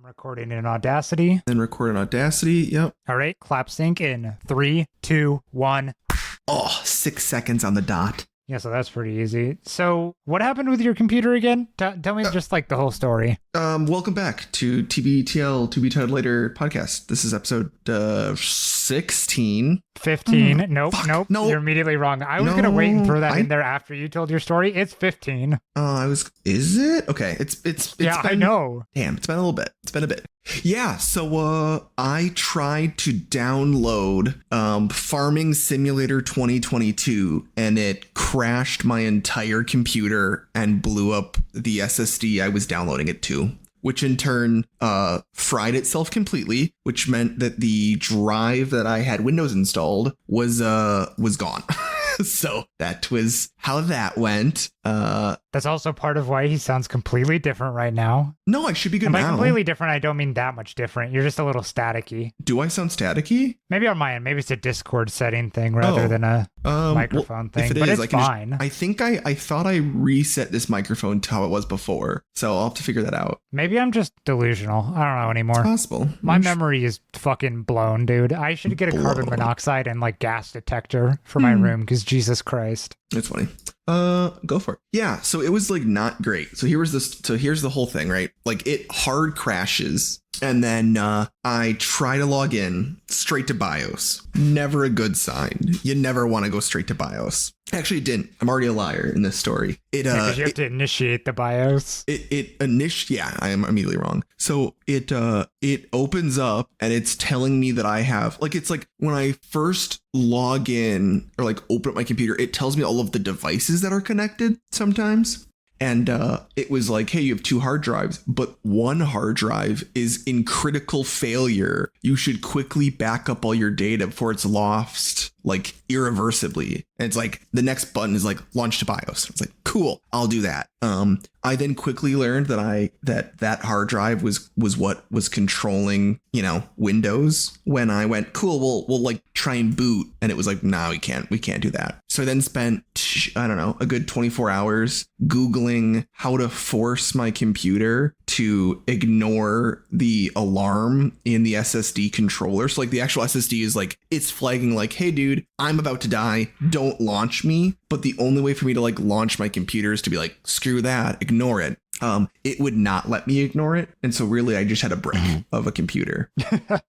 Recording in Audacity. Then record in Audacity. Yep. All right. Clap sync in 3, 2, 1. Oh, 6 seconds on the dot. Yeah, so that's pretty easy. So what happened with your computer again? Tell me just like the whole story. Welcome back to TBTL, To Be Titled Later podcast. This is episode 16. 15. Nope. No. You're immediately wrong. I was going to wait and throw that in there after you told your story. It's 15. Is it? Okay. It's yeah, been, I know. Damn, it's been a little bit. It's been a bit. Yeah, so I tried to download Farming Simulator 2022 and it crashed my entire computer and blew up the SSD I was downloading it to, which in turn fried itself completely, which meant that the drive that I had Windows installed was gone. So that was how that went. That's also part of why he sounds completely different right now. No, I should be good and by now. completely different, I don't mean that much different. You're just a little staticky. Do I sound staticky? Maybe on my end. Maybe it's a Discord setting thing rather than a microphone thing. But it's fine. I think I thought I reset this microphone to how it was before. So I'll have to figure that out. Maybe I'm just delusional. I don't know anymore. It's possible. My memory is fucking blown, dude. I should get a carbon monoxide and like gas detector for my room because Jesus Christ. It's funny. Go for it. Yeah, so it was like not great. So here's the whole thing, right? Like it hard crashes and then I try to log in straight to BIOS. Never a good sign. You never want to go straight to BIOS. Actually, it didn't. I'm already a liar in this story. Because you have to initiate the BIOS. Yeah, I am immediately wrong. So it opens up and it's telling me that I have it's like when I first log in or like open up my computer, it tells me all of the devices that are connected sometimes. And it was like, hey, you have 2 hard drives, but one hard drive is in critical failure. You should quickly back up all your data before it's lost, like irreversibly. And it's like the next button is like launch to BIOS. It's like, cool, I'll do that. I then quickly learned that that hard drive was what was controlling, Windows. When I went, cool, we'll like try and boot. And it was like, no, we can't do that. So I then spent, I don't know, a good 24 hours Googling how to force my computer to ignore the alarm in the SSD controller. So like the actual SSD is like, it's flagging like, hey, dude, I'm about to die. Don't launch me. But the only way for me to like launch my computer is to be like, screw that, ignore it. It would not let me ignore it. And so really I just had a brick of a computer.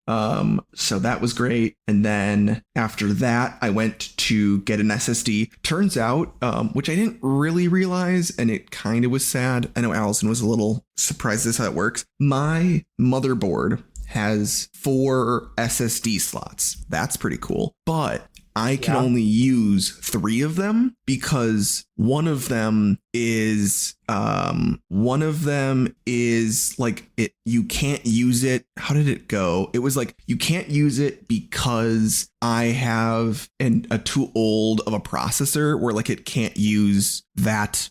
So that was great. And then after that, I went to get an SSD. Turns out, which I didn't really realize, and it kind of was sad. I know Allison was a little surprised this how it works. My motherboard has 4 SSD slots. That's pretty cool. But I can only use 3 of them because one of them is like it. You can't use it. How did it go? It was like you can't use it because I have a too old of a processor where like it can't use that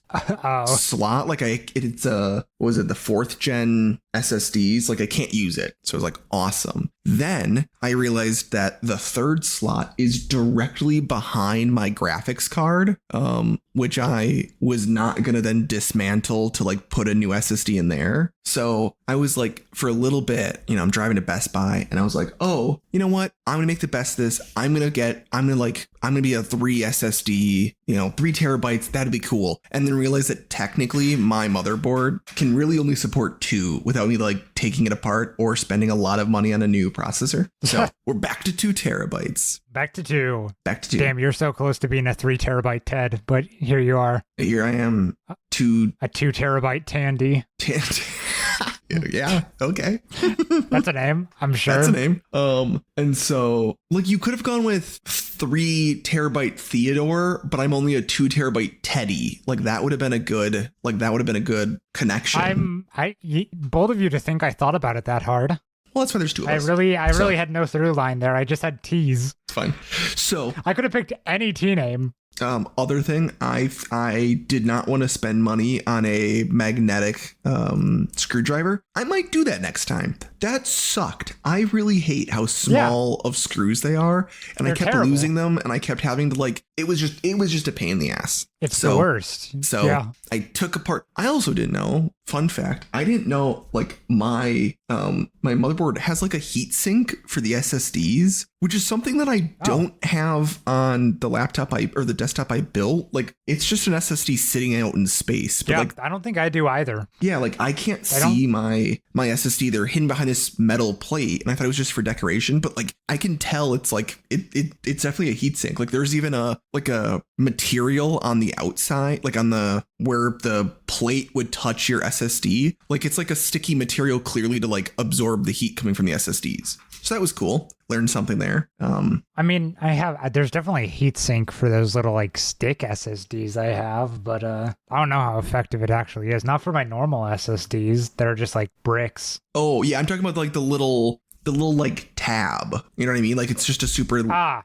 slot. Like it's the 4th gen SSDs. Like I can't use it. So it was like awesome. Then I realized that the 3rd slot is directly behind my graphics card, which I was not going to then dismantle to like put a new SSD in there. So I was like, for a little bit, I'm driving to Best Buy and I was like, oh, you know what? I'm going to make the best of this. I'm going to be a 3 SSD, 3 terabytes. That'd be cool. And then realize that technically my motherboard can really only support 2 without me like taking it apart or spending a lot of money on a new processor. So we're back to 2 terabytes. Back to 2. Damn, you're so close to being a 3 terabyte TED, but here you are. Here I am. A 2 terabyte Tandy. Yeah. Okay. That's a name, I'm sure. That's a name. And so like you could have gone with 3 terabyte Theodore, but I'm only a 2 terabyte Teddy. Like that would have been a good connection. Bold of you to think I thought about it that hard. Well, that's why there's 2 of us. I really had no through line there. I just had T's. It's fine. So I could have picked any T name. Other thing, I did not want to spend money on a magnetic screwdriver. I might do that next time. That sucked. I really hate how small of screws they are, and I kept losing them, and I kept having to like it was just a pain in the ass. It's the worst. So yeah. I took apart. I also didn't know. Fun fact: I didn't know like my motherboard has like a heat sink for the SSDs, which is something that I don't have on the laptop or the desktop I built. Like it's just an SSD sitting out in space. But like I don't think I do either. Yeah, like I can't see my SSD. They're hidden behind this metal plate, and I thought it was just for decoration. But like I can tell it's like it's definitely a heat sink. Like there's even a material on the outside, like on the where the plate would touch your SSD. Like it's like a sticky material clearly to like absorb the heat coming from the SSDs. So that was cool. Learned something there. I mean, there's definitely a heat sink for those little like stick SSDs I have, but I don't know how effective it actually is. Not for my normal SSDs that are just like bricks. Oh yeah, I'm talking about like the little like tab. You know what I mean? Like it's just a super.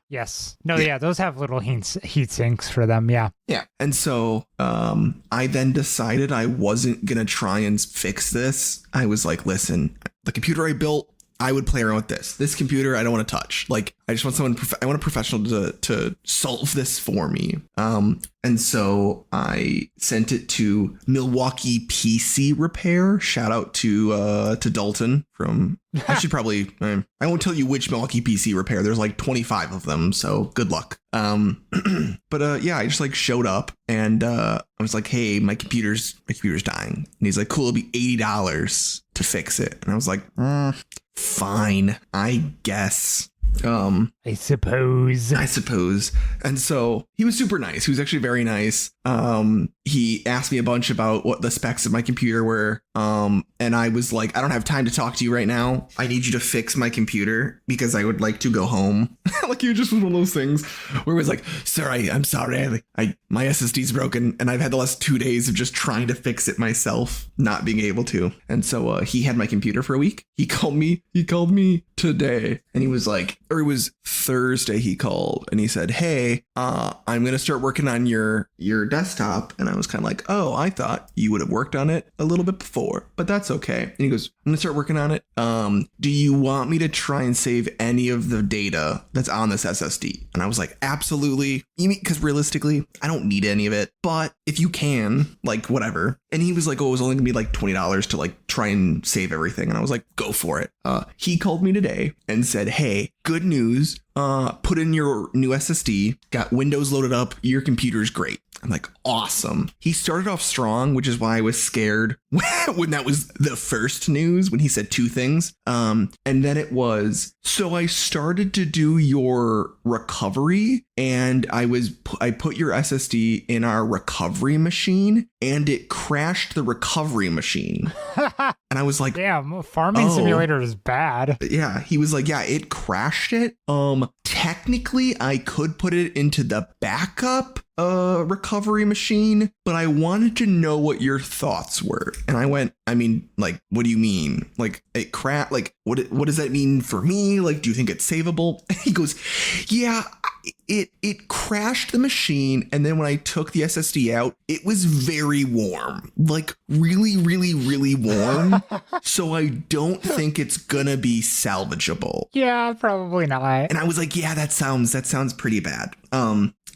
Yes. No, yeah, those have little heat sinks for them. Yeah. Yeah. And so I then decided I wasn't gonna try and fix this. I was like, listen, the computer I built, I would play around with this. This computer, I don't want to touch. Like, I just want someone. I want a professional to solve this for me. And so I sent it to Milwaukee PC Repair. Shout out to Dalton from. I should probably. I won't tell you which Milwaukee PC Repair. There's like 25 of them. So good luck. But yeah, I just like showed up and I was like, hey, my computer's dying. And he's like, cool, it'll be $80 to fix it. And I was like, fine, I guess. I suppose. And so he was super nice. He was actually very nice. He asked me a bunch about what the specs of my computer were. And I was like, I don't have time to talk to you right now. I need you to fix my computer because I would like to go home. Like you just was one of those things where it was like, sir, I'm sorry. My SSD's broken and I've had the last 2 days of just trying to fix it myself, not being able to. And so he had my computer for a week. He called me today and he was like, or it was Thursday he called and he said, hey, I'm going to start working on your desktop. And I was kind of like, oh, I thought you would have worked on it a little bit before, but that's okay. And he goes, I'm going to start working on it. Do you want me to try and save any of the data that's on this SSD? And I was like, absolutely. You mean, because realistically, I don't need any of it, but if you can, like, whatever. And he was like, oh, it was only gonna be like $20 to like try and save everything. And I was like, go for it. He called me today and said, hey, good news. Put in your new SSD, got Windows loaded up. Your computer's great. I'm like, awesome. He started off strong, which is why I was scared when that was the first news, when he said two things. And then it was, so I started to do your recovery and I put your SSD in our recovery machine and it crashed the recovery machine. And I was like, damn, farming simulator is bad. Yeah. He was like, yeah, it crashed it. Technically I could put it into the backup recovery machine, but I wanted to know what your thoughts were. And I went, I mean, like, what do you mean? Like, it crashed? Like, what does that mean for me? Like, do you think it's savable? And he goes, yeah, it crashed the machine. And then when I took the SSD out, it was very warm, like really, really, really warm. So I don't think it's gonna be salvageable. Yeah, probably not. And I was like, yeah, that sounds pretty bad.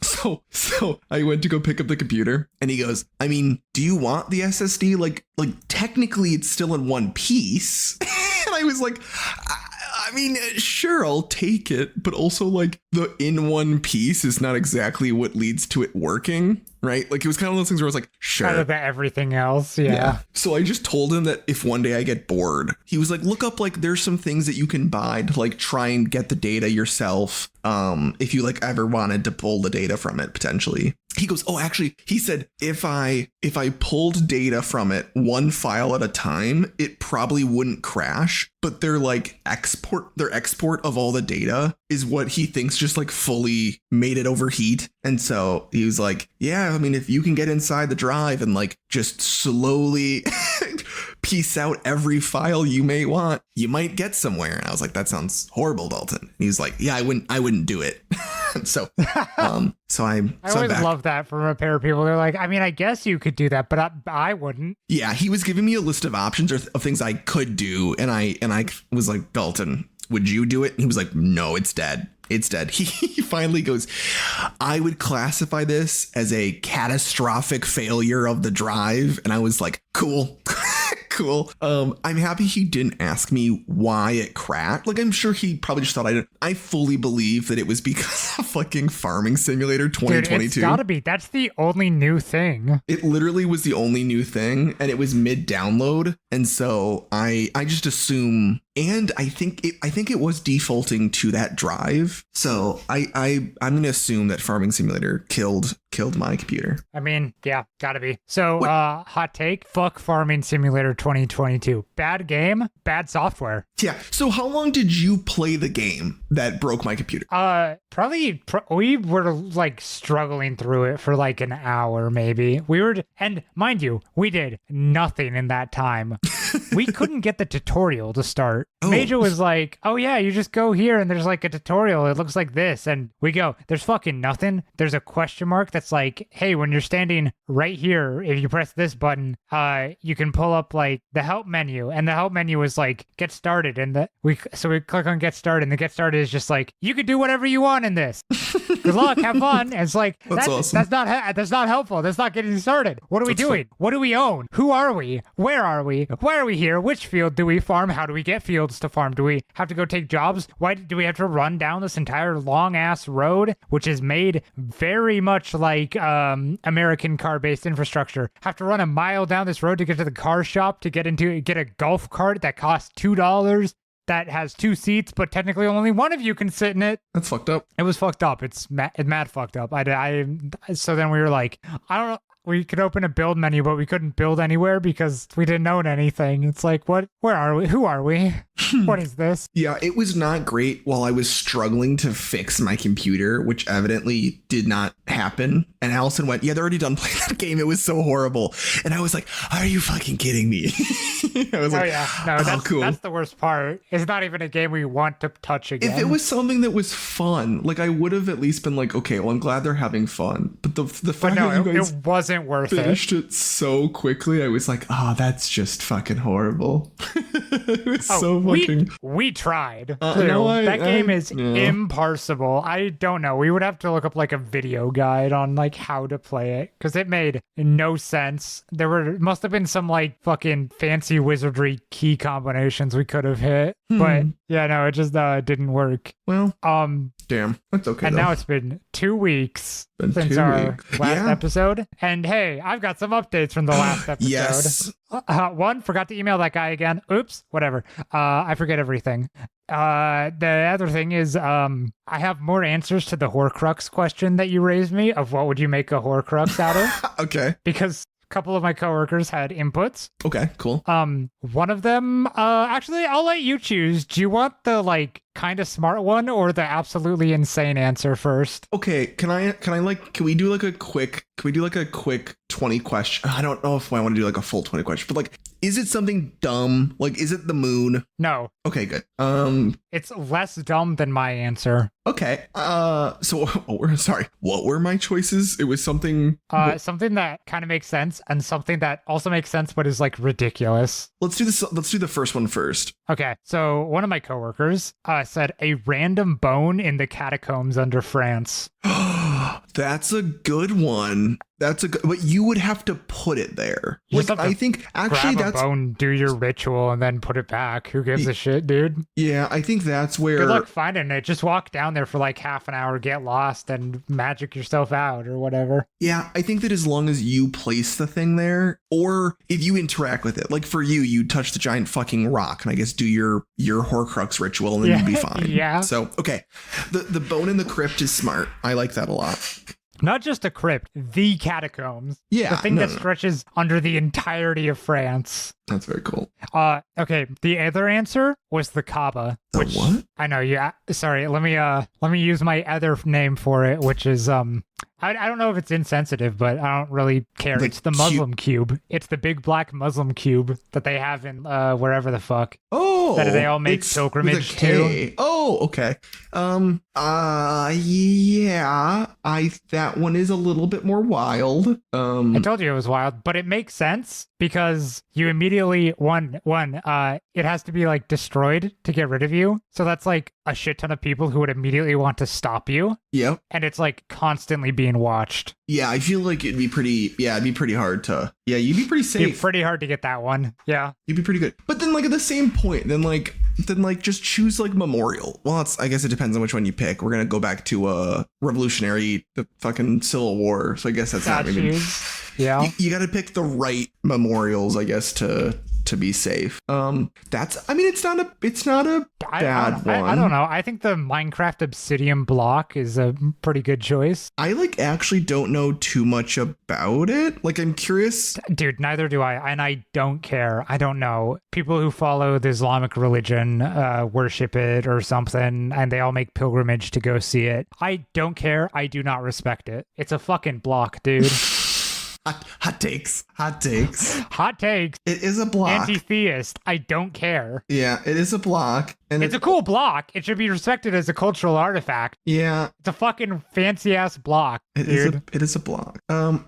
So I went to go pick up the computer and he goes, I mean, do you want the SSD? Like technically it's still in one piece. And I was like, I mean, sure, I'll take it. But also like the in one piece is not exactly what leads to it working. Right. Like it was kind of those things where I was like, sure. Kind of everything else. Yeah. So I just told him that if one day I get bored, he was like, look up, like there's some things that you can buy to like try and get the data yourself. If you like ever wanted to pull the data from it potentially. He goes, oh, actually, he said, if I pulled data from it one file at a time, it probably wouldn't crash. But their export of all the data is what he thinks just like fully made it overheat. And so he was like, yeah, I mean, if you can get inside the drive and like just slowly piece out every file you may want, you might get somewhere. And I was like, that sounds horrible, Dalton. And he's like, yeah, I wouldn't do it. So I always love that from repair people. They're like, I mean, I guess you could do that, but I wouldn't. Yeah, he was giving me a list of options of things I could do, and I was like, Dalton, would you do it? And he was like, no, it's dead. It's dead. He finally goes, I would classify this as a catastrophic failure of the drive. And I was like, cool. Cool. I'm happy he didn't ask me why it cracked. Like, I'm sure he probably just thought I didn't. I fully believe that it was because of fucking Farming Simulator 2022. Dude, it's gotta be. That's the only new thing. It literally was the only new thing, and it was mid-download. And so I just assume, and I think it was defaulting to that drive. So I'm gonna assume that Farming Simulator killed my computer. I mean, yeah, gotta be. So, hot take, fuck Farming Simulator 2022. Bad game, bad software. Yeah. So how long did you play the game that broke my computer? We were like struggling through it for like an hour, maybe. And mind you, we did nothing in that time. We couldn't get the tutorial to start. Oh. Major was like, oh yeah, you just go here and there's like a tutorial. It looks like this. And we go, there's fucking nothing. There's a question mark that's like, hey, when you're standing right here, if you press this button, you can pull up like the help menu. And the help menu is like, get started. And we click on get started. And the get started is just like, you could do whatever you want in this. Good luck, have fun. And it's like, that's awesome. That's not helpful. That's not getting started. What are we doing? What do we own? Who are we? Where are we? Why are we here? Which field do we farm? How do we get fields to farm? Do we have to go take jobs? Why do we have to run down this entire long ass road, which is made very much like American car-based infrastructure? Have to run a mile down this road to get to the car shop to get a golf cart that costs $2. That has 2 seats, but technically only one of you can sit in it. That's fucked up. It was fucked up. It's mad fucked up. So then we were like, I don't know. We could open a build menu, but we couldn't build anywhere because we didn't own anything. It's like, what? Where are we? Who are we? What is this? Yeah, it was not great while I was struggling to fix my computer, which evidently did not happen. And Allison went, yeah, they're already done playing that game. It was so horrible. And I was like, are you fucking kidding me? I was like, yeah. No, that's the worst part. It's not even a game we want to touch again. If it was something that was fun, like I would have at least been like, okay, well, I'm glad they're having fun. But the fact that you guys it wasn't worth finished it so quickly, I was like, oh, that's just fucking horrible. It was so fucking... We tried. That game is imparseable. I don't know. We would have to look up like a video guide on like how to play it because it made no sense. Must have been some like fucking fancy wizardry key combinations we could have hit. But yeah, no, it just didn't work. Well, damn, that's okay. And now it's been 2 weeks since our last episode. And hey, I've got some updates from the last episode. Yes. One, forgot to email that guy again. Oops, whatever. I forget everything. The other thing is, I have more answers to the Horcrux question that you raised me of what would you make a Horcrux out of? Okay. Because couple of my coworkers had inputs. Okay, cool. One of them, actually, I'll let you choose. Do you want the like kind of smart one or the absolutely insane answer first? Okay, can we do like a quick 20 question? I don't know if I want to do like a full 20 question, but like, is it something dumb? Like, is it the moon? No. Okay, good. It's less dumb than my answer. Okay. So what were my choices? It was something something that kind of makes sense and something that also makes sense but is like ridiculous. Let's do the first one first. Okay. So one of my coworkers said a random bone in the catacombs under France. That's a good one. But you would have to put it there. Like, I think actually grab a bone, do your ritual, and then put it back. Who gives a shit, dude? Yeah, I think that's where. Good luck finding it. Just walk down there for like half an hour, get lost, and magic yourself out or whatever. Yeah, I think that as long as you place the thing there, or if you interact with it, like for you touch the giant fucking rock, and I guess do your Horcrux ritual, and then you'd be fine. Yeah. So okay, the bone in the crypt is smart. I like that a lot. Not just a crypt, the catacombs. Yeah. The thing that stretches under the entirety of France. That's very cool. Okay. The other answer was the Kaaba. The what? I know. Yeah. Sorry. Let me use my other name for it, which is I don't know if it's insensitive, but I don't really care. It's the Muslim cube. It's the big black Muslim cube that they have in wherever the fuck. Oh. That they all make pilgrimage to. Oh, okay. Yeah. That one is a little bit more wild. I told you it was wild, but it makes sense because you immediately it has to be like destroyed to get rid of you. you. So that's like a shit ton of people who would immediately want to stop you. Yep. And it's like constantly being watched. Yeah, I feel like it'd be pretty hard to. Yeah, you'd be pretty safe. It'd be pretty hard to get that one. Yeah. You'd be pretty good. But then like at the same point, then just choose like Memorial. Well, I guess it depends on which one you pick. We're gonna go back to Revolutionary, the fucking Civil War. So I guess that's not maybe. Yeah. You got to pick the right memorials, I guess, to be safe. It's not a bad one. I don't know. I think the Minecraft Obsidian block is a pretty good choice. I actually don't know too much about it. Like, I'm curious. Dude, neither do I. And I don't care. I don't know. People who follow the Islamic religion worship it or something, and they all make pilgrimage to go see it. I don't care. I do not respect it. It's a fucking block, dude. Hot takes. Hot takes. It is a block. Anti-theist. I don't care. Yeah, it is a block. And it's a cool block. It should be respected as a cultural artifact. Yeah. It's a fucking fancy-ass block, dude. It is a block.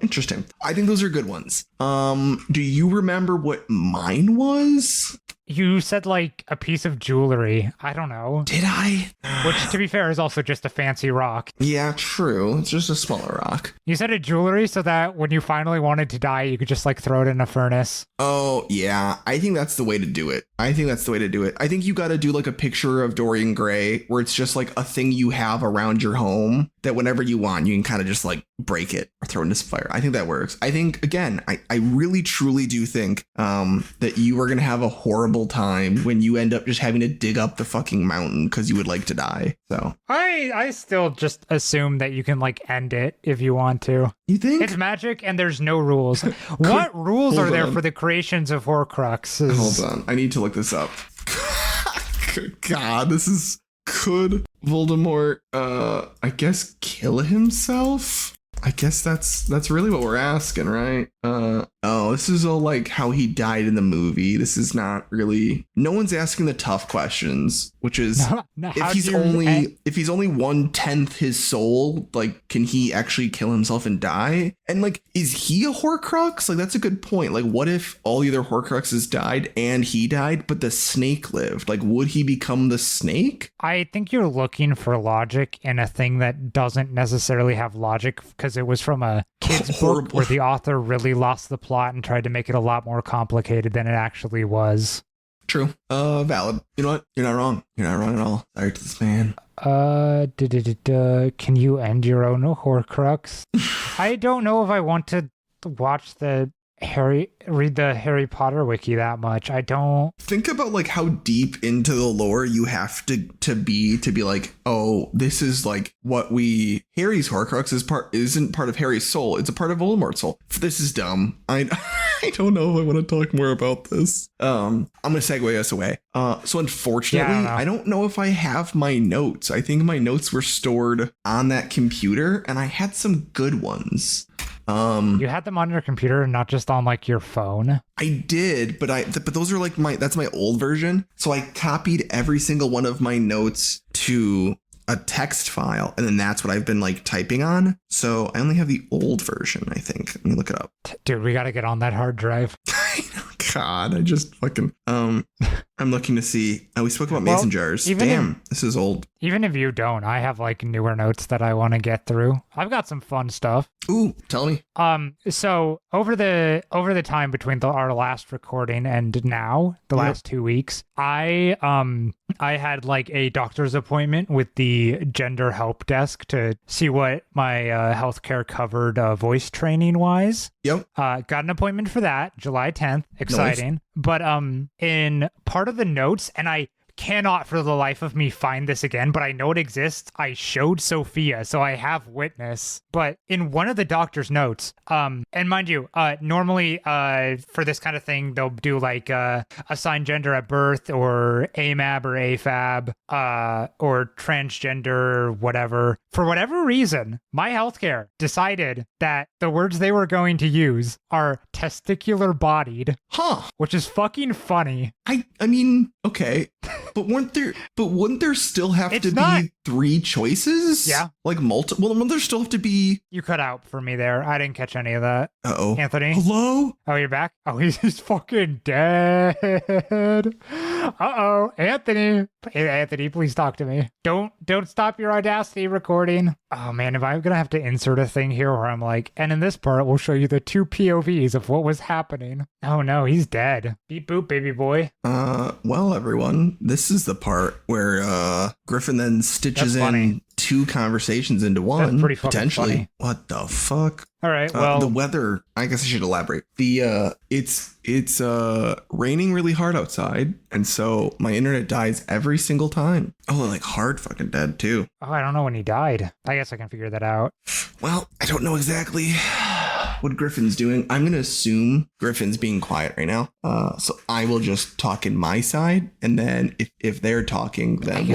Interesting. I think those are good ones. Do you remember what mine was? You said like a piece of jewelry. I don't know. Did I? Which, to be fair, is also just a fancy rock. Yeah, true. It's just a smaller rock. You said a jewelry so that when you finally wanted to die, you could just like throw it in a furnace. Oh, yeah. I think that's the way to do it. I think you got to do like a picture of Dorian Gray where it's just like a thing you have around your home that whenever you want, you can kind of just like break it or throw it into some fire. I think that works. I think, again, I really, truly do think that you are going to have a horrible time when you end up just having to dig up the fucking mountain because you would like to die. So I still just assume that you can like end it if you want to. You think? It's magic and there's no rules. What rules are there for the creations of Horcruxes? Hold on. I need to look this up. Good God, could Voldemort I guess kill himself? I guess that's really what we're asking, right? This is all like how he died in the movie. This is not really. No one's asking the tough questions, which is if he's only 1/10 his soul, like, can he actually kill himself and die? And like, is he a Horcrux? Like, that's a good point. Like, what if all the other Horcruxes died and he died, but the snake lived? Like, would he become the snake? I think you're looking for logic in a thing that doesn't necessarily have logic because it was from a kid's book where the author really lost the plot and tried to make it a lot more complicated than it actually was. True. Valid. You know what? You're not wrong. You're not wrong at all. Sorry to this man. Can you end your own Horcrux? I don't know if I want to watch read the Harry Potter wiki that much. I don't think about like how deep into the lore you have to be like, oh, this is like Harry's Horcrux isn't part of Harry's soul. It's a part of Voldemort's soul. This is dumb. I don't know if I want to talk more about this. I'm gonna segue us away. So unfortunately, I don't know if I have my notes. I think my notes were stored on that computer, and I had some good ones. You had them on your computer and not just on like your phone? I did, but those are like that's my old version. So I copied every single one of my notes to a text file, and then that's what I've been like typing on. So I only have the old version, I think. Let me look it up. Dude, we got to get on that hard drive. God, I just fucking I'm looking to see. We spoke about mason jars. Damn, this is old. Even if you don't, I have like newer notes that I want to get through. I've got some fun stuff. Ooh, tell me. So over the time between our last recording and now, the last 2 weeks, I had like a doctor's appointment with the gender help desk to see what my healthcare covered voice training wise. Yep. Got an appointment for that, July 10th. Exciting. Nice. But in part of the notes, and I cannot for the life of me find this again, but I know it exists. I showed Sophia, so I have witness. But in one of the doctor's notes, and mind you, normally for this kind of thing, they'll do like assign gender at birth or AMAB or AFAB or transgender or whatever. For whatever reason, my healthcare decided that the words they were going to use are testicular bodied. Huh. Which is fucking funny. I mean, okay. But wouldn't there still have to be 3 choices? Yeah. Like multiple. Well, there still have to be. You cut out for me there. I didn't catch any of that. Uh-oh. Anthony? Hello? Oh, you're back? Oh, he's fucking dead. Uh-oh. Anthony. Hey, Anthony, please talk to me. Don't stop your Audacity recording. Oh, man, if I'm going to have to insert a thing here where I'm like, and in this part, we'll show you the 2 POVs of what was happening. Oh, no, he's dead. Beep boop, baby boy. Well, everyone, this is the part where Griffin then stitches in 2 conversations into one. That's pretty fucking potentially. funny. What the fuck? All right, well, the weather, I guess I should elaborate. It's raining really hard outside, and so my internet dies every single time. Oh, like hard fucking dead too. oh, I don't know when he died. I guess I can figure that out. Well, I don't know exactly what Griffin's doing. I'm gonna assume Griffin's being quiet right now. So I will just talk in my side, and then if they're talking, then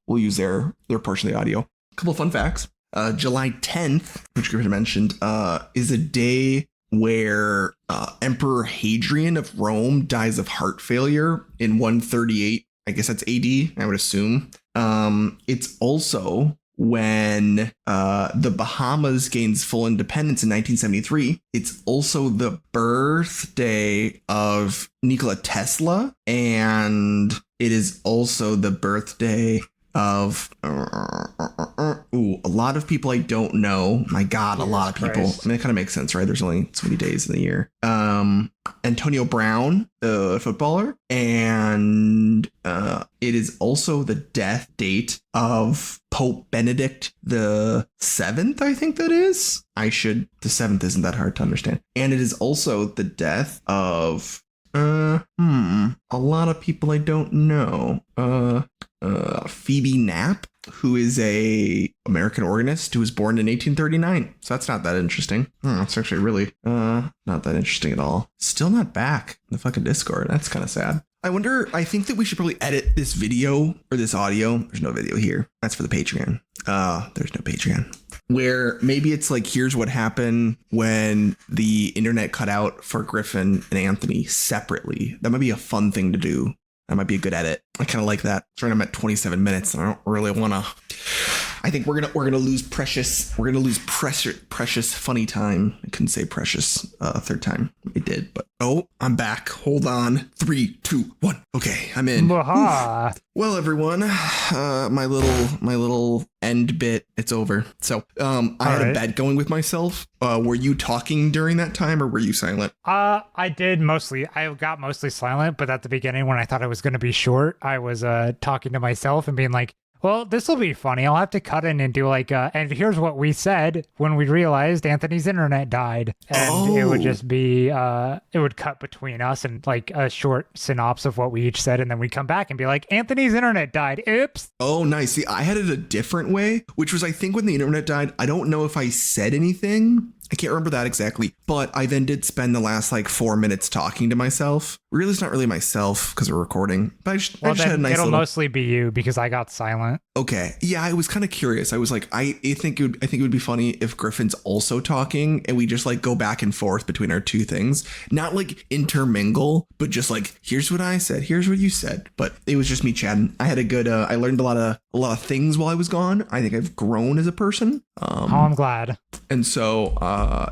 we'll use their portion of the audio. A couple of fun facts. July 10th, which Griffin mentioned, is a day where Emperor Hadrian of Rome dies of heart failure in 138. I guess that's AD, I would assume. It's also when the Bahamas gains full independence in 1973. It's also the birthday of Nikola Tesla, and it is also the birthday of a lot of people I don't know. My God, Jesus, a lot of people. Christ. I mean, it kind of makes sense, right? There's only so many days in the year. Antonio Brown, the footballer, and it is also the death date of Pope Benedict the 7th. I think that is. The 7th isn't that hard to understand, and it is also the death of a lot of people I don't know. Phoebe Knapp, who is a American organist who was born in 1839. So that's not that interesting. It's actually really not that interesting at all. Still not back in the fucking Discord. That's kind of sad. I think that we should probably edit this video or this audio. There's no video here. That's for the Patreon. There's no Patreon. Where maybe it's like, here's what happened when the internet cut out for Griffin and Anthony separately. That might be a fun thing to do. That might be a good edit. I kind of like that. Sorry, I'm at 27 minutes and I don't really want to. I think we're gonna lose precious funny time. I couldn't say precious third time. I did, but I'm back. Hold on. 3, 2, 1. Okay, I'm in. Well, everyone, my little end bit, it's over. So I had a bet going with myself. Were you talking during that time or were you silent? I did mostly. I got mostly silent, but at the beginning when I thought it was going to be short, I was talking to myself and being like, well, this will be funny. I'll have to cut in and do like, and here's what we said when we realized Anthony's internet died. And it would just be, it would cut between us and like a short synopsis of what we each said. And then we'd come back and be like, Anthony's internet died. Oops. Oh, nice. See, I had it a different way, which was, I think when the internet died, I don't know if I said anything. I can't remember that exactly, but I then did spend the last like 4 minutes talking to myself. Really, it's not really myself because we're recording, but I just had a nice it'll mostly be you because I got silent. Okay. Yeah, I was kind of curious. I was like, I think it would be funny if Griffin's also talking and we just like go back and forth between our two things, not like intermingle, but just like, here's what I said, here's what you said. But it was just me chatting. I had a good, I learned a lot of things while I was gone. I think I've grown as a person. I'm glad. And so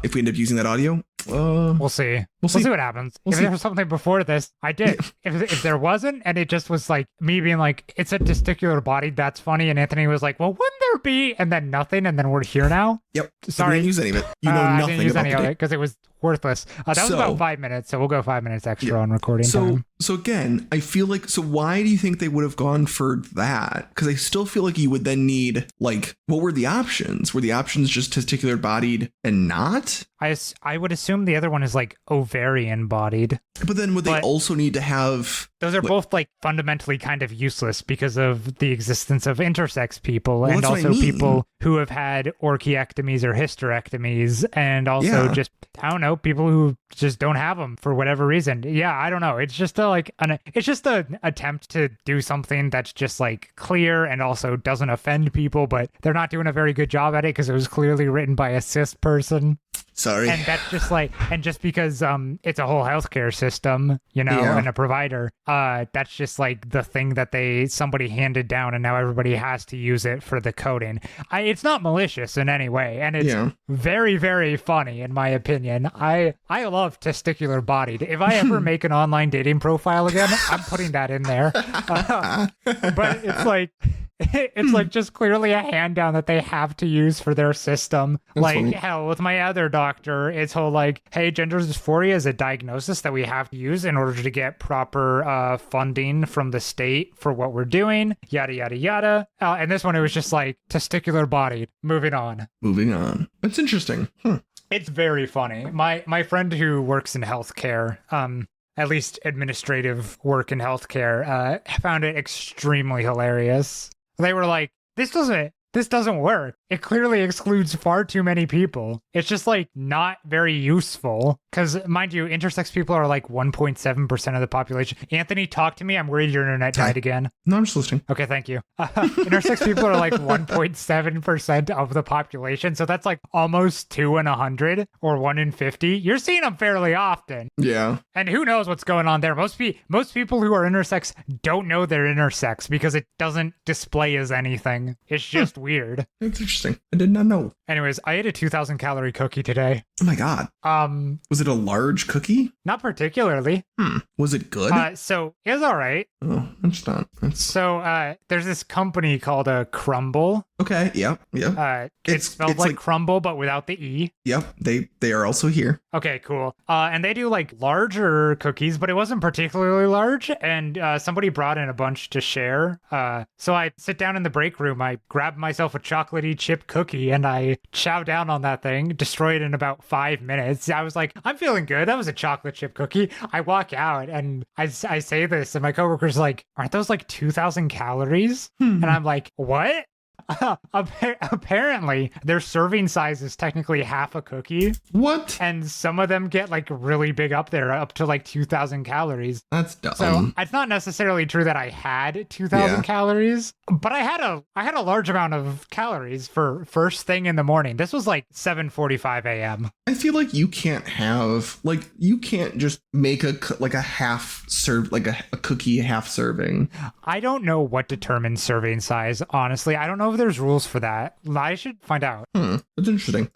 if we end up using that audio, we'll see. We'll see what happens. If there was something before this, I did. If there wasn't, and it just was like me being like, it's a testicular body, that's funny. And Anthony was like, well, wouldn't there be? And then nothing. And then we're here now. Yep. Sorry. I didn't use any of it. You know nothing I didn't use about any of it because it was worthless. That was about 5 minutes. So we'll go 5 minutes extra on recording time. So again, I feel like, so why do you think they would have gone for that? Because I still feel like you would then need, like, what were the options? Were the options just testicular bodied and not? I would assume the other one is like ovarian bodied. But then would they also need to have... Those are both like fundamentally kind of useless because of the existence of intersex people and also people who have had orchiectomies or hysterectomies and also just, I don't know, people who just don't have them for whatever reason. Yeah, I don't know. It's just it's just an attempt to do something that's just like clear and also doesn't offend people, but they're not doing a very good job at it because it was clearly written by a cis person. Sorry. And that's just like, and just because it's a whole healthcare system, Yeah. and a provider, that's just like the thing that somebody handed down, and now everybody has to use it for the coding. It's not malicious in any way, and it's very, very funny in my opinion. I love testicular bodied. If I ever make an online dating profile again, I'm putting that in there. But it's like just clearly a hand down that they have to use for their system. That's like funny. hell, with my other doctor, it's whole like, hey, gender dysphoria is a diagnosis that we have to use in order to get proper funding from the state for what we're doing, yada yada yada. And this one, it was just like testicular bodied. Moving on. That's interesting. It's very funny. My friend who works in healthcare, at least administrative work in healthcare, found it extremely hilarious. They were like, this doesn't work. It clearly excludes far too many people. It's just like not very useful. Because mind you, intersex people are like 1.7% of the population. Anthony, talk to me. I'm worried your internet died again. No, I'm just listening. Okay, thank you. Intersex people are like 1.7% of the population. So that's like almost 2 in 100 or 1 in 50. You're seeing them fairly often. Yeah. And who knows what's going on there? Most people who are intersex don't know they're intersex because it doesn't display as anything. It's just weird. That's interesting. I did not know. Anyways, I ate a 2,000 calorie cookie today. Oh my God. Was it a large cookie? Not particularly. Was it good? So it was all right. Oh, it's not. So there's this company called Crumble. Okay. Yep. It's spelled like crumble, but without the E. Yep. They are also here. Okay, cool. And they do like larger cookies, but it wasn't particularly large. And somebody brought in a bunch to share. So I sit down in the break room. I grab myself a chocolatey chip cookie and I chow down on that thing, destroy it in about 5 minutes. I was like, I'm feeling good. That was a chocolate chip cookie. I walk out and I say this, and my coworker's like, aren't those like 2,000 calories? And I'm like, what? Apparently, their serving size is technically half a cookie. What? And some of them get like really big up there, up to like 2,000 calories. That's dumb. So it's not necessarily true that I had 2,000 calories, but I had a large amount of calories for first thing in the morning. This was like 7:45 a.m. I feel like you can't just make a half serve, like a cookie half serving. I don't know what determines serving size, honestly. I don't know if there's rules for that. I should find out. That's interesting.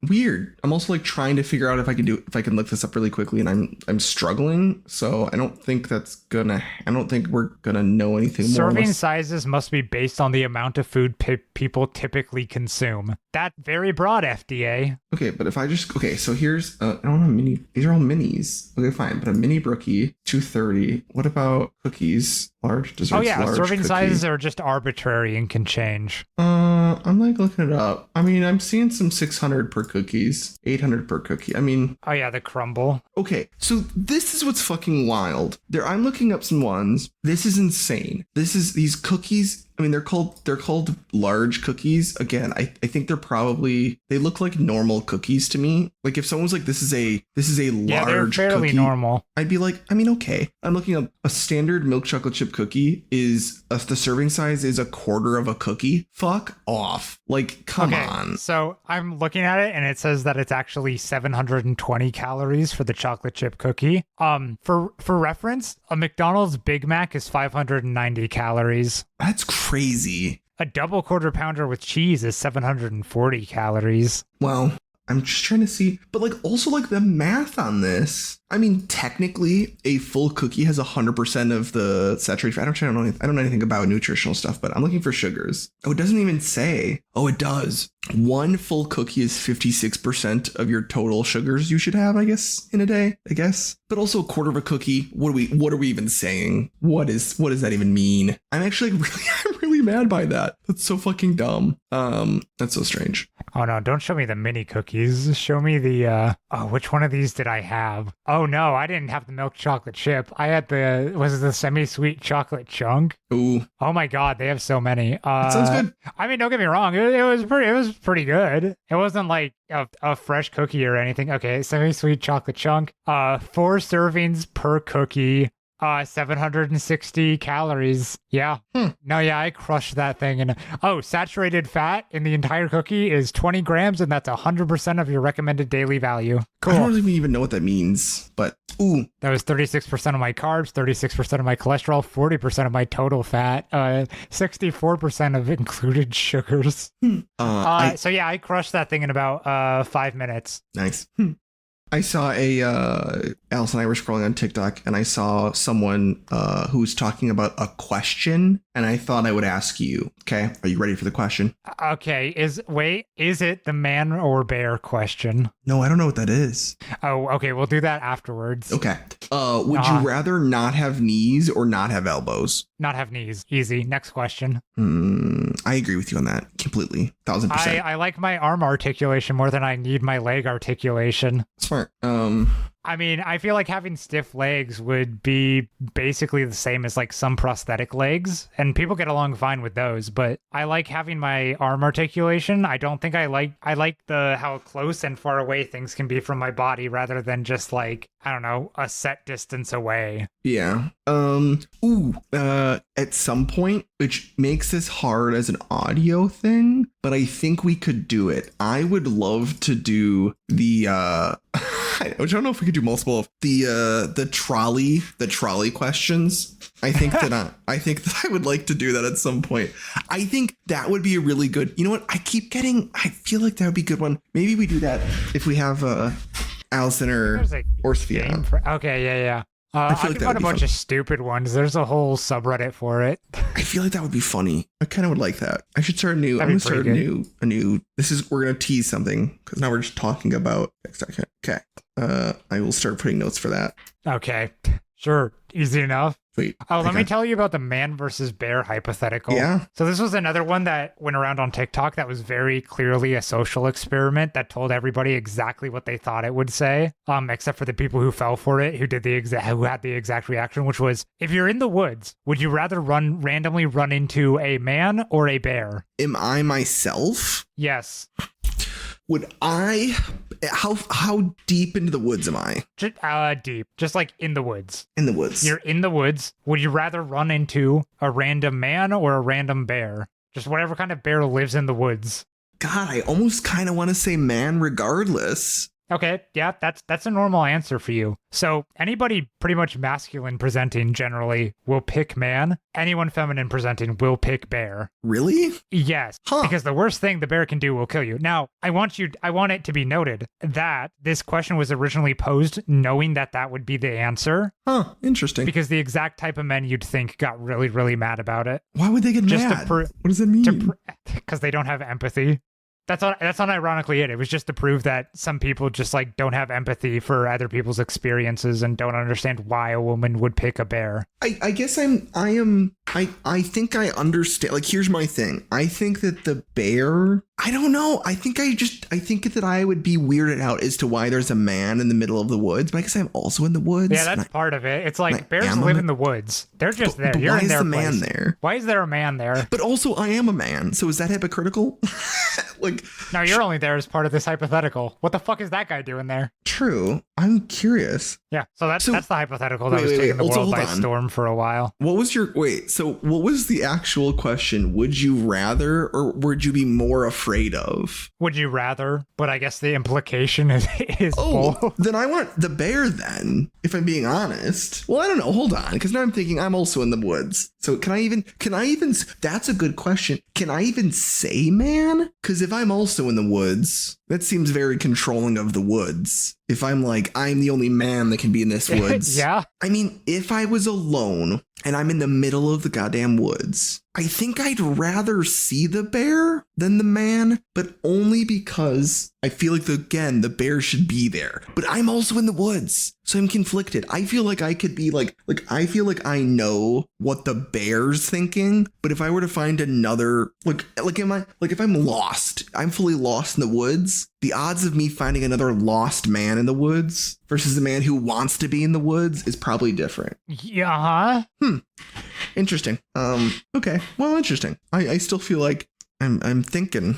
Weird. I'm also like trying to figure out if I can look this up really quickly, and I'm struggling. So I don't think we're gonna know anything more. Serving sizes must be based on the amount of food people typically consume. That's very broad, FDA. Okay, but if I just so here's I don't have mini. These are all minis. Okay, fine. But a mini brookie, 230. What about cookies? Large desserts. Oh yeah, large serving cookie. sizes are just arbitrary and can change. I'm like looking it up. I mean, I'm seeing some 600 per cookies, 800 per cookie. I mean, oh yeah, the crumble. Okay, so this is what's fucking wild. I'm looking up some ones. This is insane. These cookies. I mean, they're called large cookies. Again, I think they look like normal cookies to me. Like if someone was like, this is a large yeah, they're fairly cookie, normal. I'd be like, I mean, okay. I'm looking up a standard milk chocolate chip cookie the serving size is a quarter of a cookie. Fuck off. Like, come on. So I'm looking at it and it says that it's actually 720 calories for the chocolate chip cookie. For reference, a McDonald's Big Mac is 590 calories. That's crazy. A double quarter pounder with cheese is 740 calories. Well, I'm just trying to see, but like also like the math on this. I mean, technically, a full cookie has 100% of the saturated fat. I don't know anything about nutritional stuff, but I'm looking for sugars. Oh, it doesn't even say. Oh, it does. One full cookie is 56% of your total sugars you should have, I guess, in a day, I guess. But also a quarter of a cookie. What are we even saying? What does that even mean? I'm really mad by that. That's so fucking dumb. That's so strange. Oh no, don't show me the mini cookies. Show me the which one of these did I have? Oh no, I didn't have the milk chocolate chip. I had the semi-sweet chocolate chunk. Ooh. Oh my god, they have so many. That sounds good. I mean, don't get me wrong. It was pretty good. It wasn't like a fresh cookie or anything. Okay, semi-sweet chocolate chunk. 4 servings per cookie. 760 calories. Yeah. No, yeah, I crushed that thing. And saturated fat in the entire cookie is 20 grams, and that's 100% of your recommended daily value. Cool. I don't even know what that means, but ooh. That was 36% of my carbs, 36% of my cholesterol, 40% of my total fat, 64% of included sugars. So yeah, I crushed that thing in about 5 minutes. Nice. I saw Alice and I were scrolling on TikTok, and I saw someone who was talking about a question, and I thought I would ask you. Okay, are you ready for the question? Okay, is it the man or bear question? No, I don't know what that is. Oh, okay, we'll do that afterwards. Okay. Would you rather not have knees or not have elbows? Not have knees. Easy. Next question. I agree with you on that completely. 1000%. I like my arm articulation more than I need my leg articulation. Smart. I mean, I feel like having stiff legs would be basically the same as like some prosthetic legs, and people get along fine with those, but I like having my arm articulation. I don't think I like how close and far away things can be from my body rather than just like, I don't know, a set distance away. Yeah. At some point, which makes this hard as an audio thing, but I think we could do it. I would love to do the I don't know if we could do multiple of the trolley questions. I think that I would like to do that at some point. I think that would be a really good. You know what? I feel like that would be a good one. Maybe we do that if we have Allison or Sophia. Okay, yeah. I can find a bunch of stupid ones. There's a whole subreddit for it. I feel like that would be funny. I kind of would like that. I should start a new. I'm gonna start a new. We're gonna tease something because now we're just talking about. Okay. I will start putting notes for that. Okay. Sure. Easy enough. Wait. Let me tell you about the man versus bear hypothetical. Yeah. So this was another one that went around on TikTok that was very clearly a social experiment that told everybody exactly what they thought it would say, except for the people who fell for it, who had the exact reaction, which was, if you're in the woods, would you rather randomly run into a man or a bear? Am I myself? Yes. Would I? How deep into the woods am I? Deep, just like in the woods. In the woods. You're in the woods. Would you rather run into a random man or a random bear? Just whatever kind of bear lives in the woods. God, I almost kind of want to say man regardless. Okay, yeah, that's a normal answer for you. So anybody pretty much masculine presenting generally will pick man. Anyone feminine presenting will pick bear. Really? Yes, because the worst thing the bear can do will kill you. Now, I want it to be noted that this question was originally posed knowing that would be the answer. Huh, interesting. Because the exact type of men you'd think got really, really mad about it. Why would they get mad? What does it mean? Because they don't have empathy. That's unironically it. It was just to prove that some people just like don't have empathy for other people's experiences and don't understand why a woman would pick a bear. I guess I think I understand. Like, here's my thing. I think that the bear, I don't know. I think that I would be weirded out as to why there's a man in the middle of the woods, but I guess I'm also in the woods. Yeah, that's part of it. It's like bears live in the woods. They're just there. You're in their place. Why is the man there? Why is there a man there? But also I am a man. So is that hypocritical? No, you're only there as part of this hypothetical. What the fuck is that guy doing there? True. I'm curious. Yeah, so that's the hypothetical that was taking the world by storm for a while. What was the actual question? Would you rather, or would you be more afraid of? Would you rather? But I guess the implication is both. Then I want the bear then, if I'm being honest. Well, I don't know. Hold on. Because now I'm thinking I'm also in the woods. So can I even, that's a good question. Can I even say man? Because if I'm also in the woods, that seems very controlling of the woods. If I'm like, I'm the only man that can be in this woods. Yeah. I mean, if I was alone and I'm in the middle of the goddamn woods, I think I'd rather see the bear than the man, but only because I feel like, the bear should be there. But I'm also in the woods, so I'm conflicted. I feel like I could be like I feel like I know what the bear's thinking, but if I were to find another, if I'm lost, I'm fully lost in the woods, the odds of me finding another lost man in the woods versus the man who wants to be in the woods is probably different. Yeah. Interesting. Okay. Well, interesting. I still feel like I'm thinking,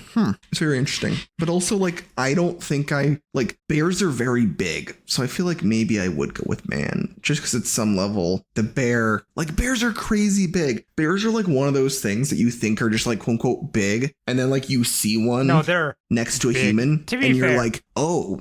it's very interesting. But also, like, I don't think bears are very big. So I feel like maybe I would go with man, just because at some level, bears are crazy big. Bears are like one of those things that you think are just like, quote unquote, big. And then like you see one they're next to a big. human and you're like, oh.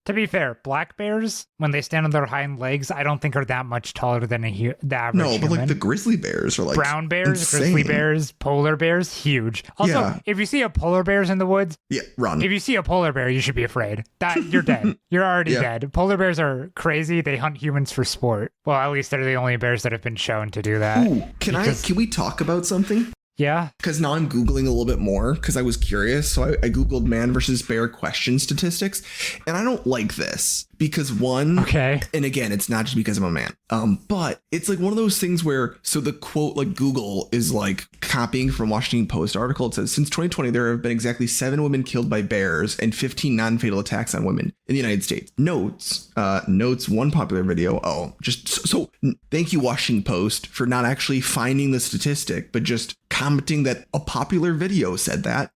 To be fair, black bears, when they stand on their hind legs, I don't think are that much taller than the average human. But like the grizzly bears are like brown bears, insane. grizzly bears, polar bears, huge. Also, if you see a polar bears in the woods, run. If you see a polar bear, you should be afraid. That you're dead. You're already dead. Polar bears are crazy. They hunt humans for sport. Well, at least they're the only bears that have been shown to do that. Ooh, can we talk about something? Yeah. Because now I'm Googling a little bit more because I was curious. So I Googled man versus bear question statistics. And I don't like this because and again, it's not just because I'm a man. But it's like one of those things where, so the quote, like Google is like copying from Washington Post article. It says, since 2020, there have been exactly 7 women killed by bears and 15 non-fatal attacks on women in the United States. Notes one popular video. So thank you, Washington Post, for not actually finding the statistic, but just commenting that a popular video said that.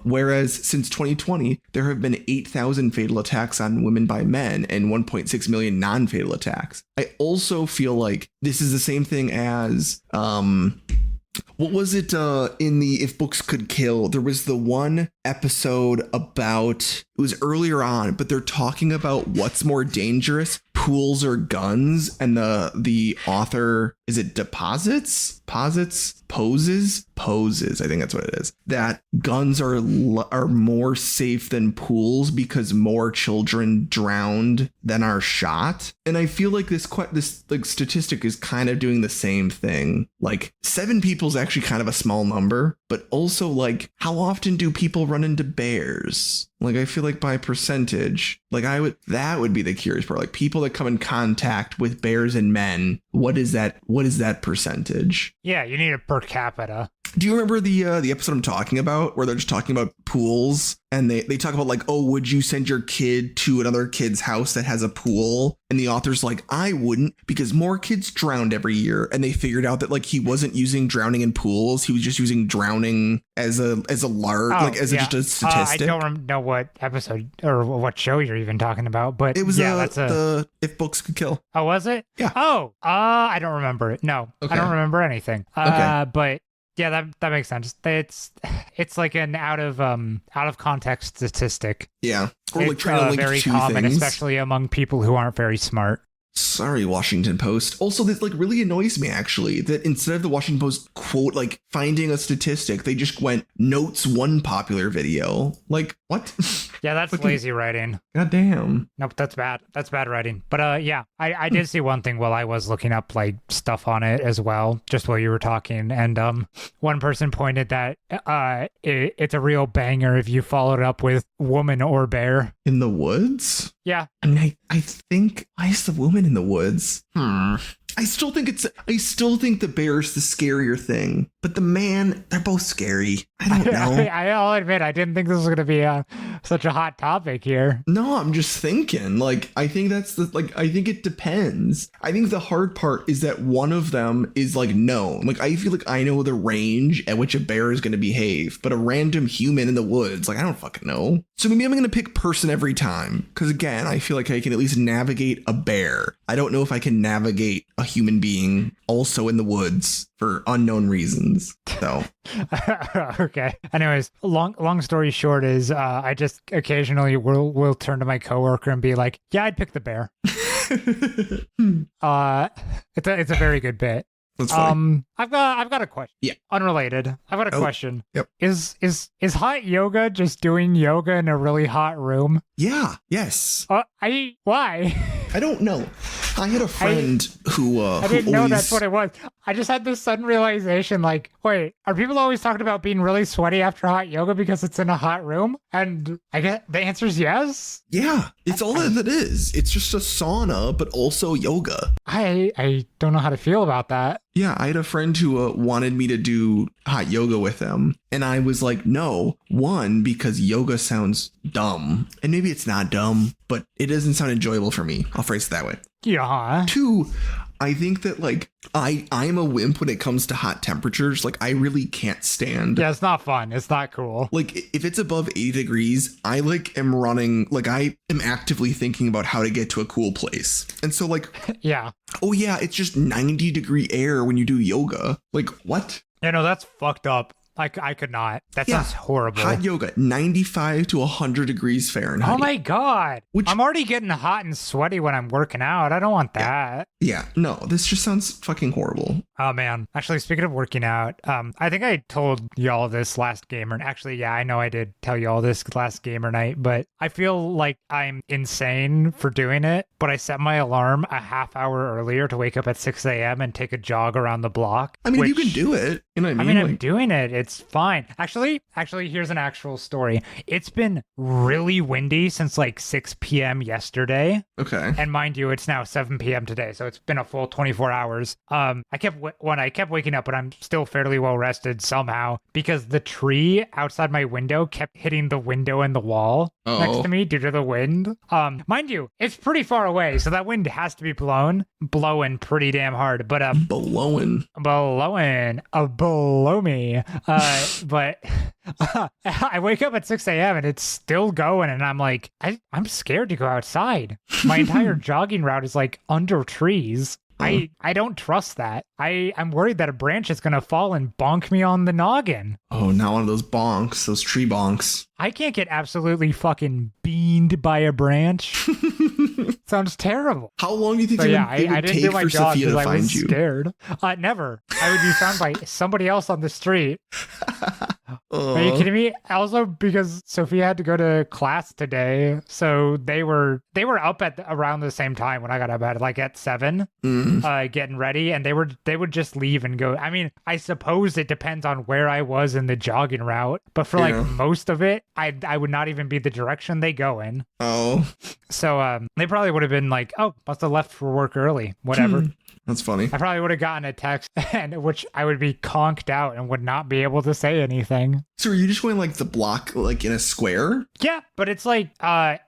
Whereas since 2020, there have been 8,000 fatal attacks on women by men and 1.6 million non-fatal attacks. I also feel like this is the same thing as what was it in the If Books Could Kill? There was the one episode about, it was earlier on, but they're talking about what's more dangerous, pools or guns, and the author, is it poses, I think that's what it is, that guns are more safe than pools because more children drowned than are shot. And I feel like this like statistic is kind of doing the same thing. Like 7 people is actually kind of a small number, but also like how often do people run into bears? Like, I feel like by percentage, like that would be the curious part. Like people that come in contact with bears and men, what is that percentage? Yeah, you need it per capita. Do you remember the episode I'm talking about where they're just talking about pools and they talk about like, oh, would you send your kid to another kid's house that has a pool? And the author's like, I wouldn't, because more kids drowned every year. And they figured out that like he wasn't using drowning in pools. He was just using drowning as a large, just a statistic. I don't know what episode or what show you're even talking about, but it was the If Books Could Kill. Oh, was it? Yeah. Oh, I don't remember it. No, okay. I don't remember anything. Okay. But yeah, that makes sense. It's like an out of context statistic. Yeah, or like trying to link very two common, things, especially among people who aren't very smart. Sorry, Washington Post. Also, this like really annoys me actually that instead of the Washington Post quote like finding a statistic, they just went notes one popular video. Like what? Yeah, that's lazy writing. God damn. Nope, that's bad. That's bad writing. But yeah, I did see one thing while I was looking up like stuff on it as well, just while you were talking, and one person pointed that it's a real banger if you follow it up with woman or bear in the woods. Yeah, I mean, I think, why is the woman in the woods? I still think the bear's the scarier thing, but the man, they're both scary. I don't know. I'll admit, I didn't think this was going to be such a hot topic here. No, I'm just thinking, like, I think I think it depends. I think the hard part is that one of them is like known. Like, I feel like I know the range at which a bear is going to behave, but a random human in the woods, like, I don't fucking know. So maybe I'm going to pick person every time. Because again, I feel like I can at least navigate a bear. I don't know if I can navigate a human being also in the woods for unknown reasons. So okay. Anyways, long story short is I just occasionally will turn to my coworker and be like, yeah, I'd pick the bear. It's a very good bit. That's funny. I've got a question. Yeah. Unrelated. I've got a question. Yep. Is hot yoga just doing yoga in a really hot room? Yeah. Yes. Why? I don't know. I had a friend who I didn't know that's what it was. I just had this sudden realization, like, wait, are people always talking about being really sweaty after hot yoga because it's in a hot room? And I guess the answer is yes. Yeah, it's all that it is. It's just a sauna, but also yoga. I don't know how to feel about that. Yeah, I had a friend who wanted me to do hot yoga with him. And I was like, no. One, because yoga sounds dumb. And maybe it's not dumb, but it doesn't sound enjoyable for me. I'll phrase it that way. Yeah. Two, I think that like I'm a wimp when it comes to hot temperatures. Like I really can't stand. Yeah, it's not fun. It's not cool. Like if it's above 80 degrees, I like am running, like I am actively thinking about how to get to a cool place. And so like, Yeah. oh yeah, it's just 90-degree air when you do yoga. Like what? You know, that's fucked up. I could not. That sounds horrible. Hot yoga, 95 to 100 degrees Fahrenheit. Oh my God. Which, I'm already getting hot and sweaty when I'm working out. I don't want that. Yeah, no, this just sounds fucking horrible. Oh man. Actually, speaking of working out, I think I told y'all this last gamer. Actually, yeah, I know I did tell y'all this last gamer night, but I feel like I'm insane for doing it. But I set my alarm a half hour earlier to wake up at 6 a.m. and take a jog around the block. I mean, you can do it. You know what I mean? I'm doing it. It's fine. Actually, here's an actual story. It's been really windy since like 6 p.m. yesterday. Okay. And mind you, it's now 7 p.m. today, so it's been a full 24 hours. I kept waking up, but I'm still fairly well rested somehow because the tree outside my window kept hitting the window and the wall next to me due to the wind. Mind you, it's pretty far away, so that wind has to be blowing pretty damn hard. But blowing below me. But I wake up at 6 a.m. and it's still going, and I'm like, I'm scared to go outside. My entire jogging route is like under trees. I don't trust that. I'm worried that a branch is going to fall and bonk me on the noggin. Oh, not one of those bonks, those tree bonks. I can't get absolutely fucking beamed by a branch. Sounds terrible. How long do you think it would take for Sophia to find you? Scared. Never. I would be found by somebody else on the street. Are you kidding me? Also, because Sophia had to go to class today, so they were up at around the same time when I got up at like at 7, getting ready, and they would just leave and go. I mean, I suppose it depends on where I was in the jogging route, but for like most of it, I would not even be the direction they go in. Oh, so they probably would have been like, oh, must have left for work early, whatever. That's funny. I probably would have gotten a text, and which I would be conked out and would not be able to say anything. So are you just going like the block, like in a square? Yeah, but it's like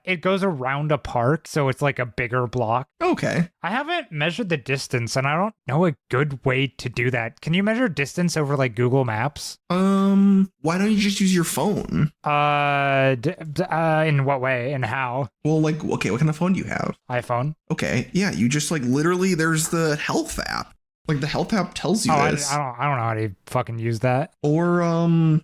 it goes around a park, so it's like a bigger block. Okay. I haven't measured the distance, and I don't know a good way to do that. Can you measure distance over like Google Maps? Why don't you just use your phone? In what way and how? Well, like, okay, what kind of phone do you have? iPhone. Okay, yeah, you just like literally there's the health app. Like the health app tells you this. I don't know how to fucking use that. Yeah,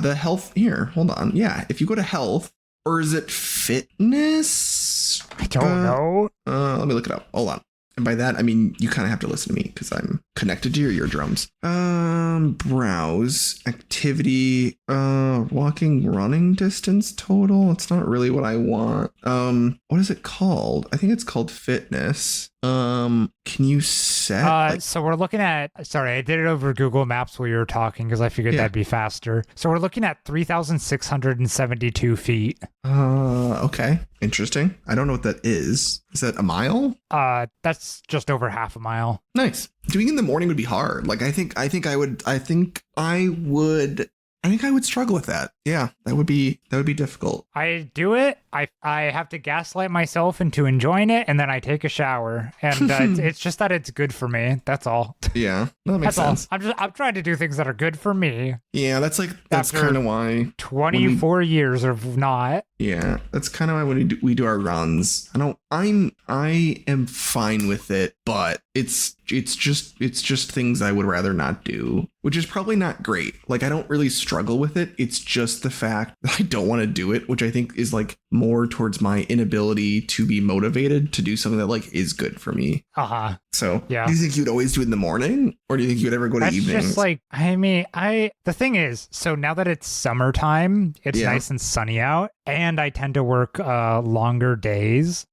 the health here. Hold on. Yeah, if you go to health, or is it fitness? I don't know. Let me look it up. Hold on. And by that, I mean, you kind of have to listen to me because I'm connected to your eardrums. Browse, activity, walking, running distance total. It's not really what I want. What is it called? I think it's called fitness. Can you set? So we're looking at, sorry, I did it over Google Maps while you were talking because I figured that'd be faster. So we're looking at 3,672 feet. Okay. Interesting. I don't know what that is. Is that a mile? That's just over half a mile. Nice. Doing it in the morning would be hard. Like I think I would struggle with that. Yeah, that would be difficult. I do it. I have to gaslight myself into enjoying it, and then I take a shower, and it's just that it's good for me. That's all. Yeah, that makes sense. All. I'm trying to do things that are good for me. Yeah, that's kind of why 24 years of not. Yeah, that's kind of why when we do our runs, I am fine with it, but it's just things I would rather not do, which is probably not great. Like I don't really struggle with it. It's just the fact that I don't want to do it, which I think is like more towards my inability to be motivated to do something that like is good for me. So yeah. Do you think you'd always do it in the morning, or do you think you'd ever go to evenings? That's just like, I mean, the thing is, so now that it's summertime, it's nice and sunny out, and I tend to work longer days.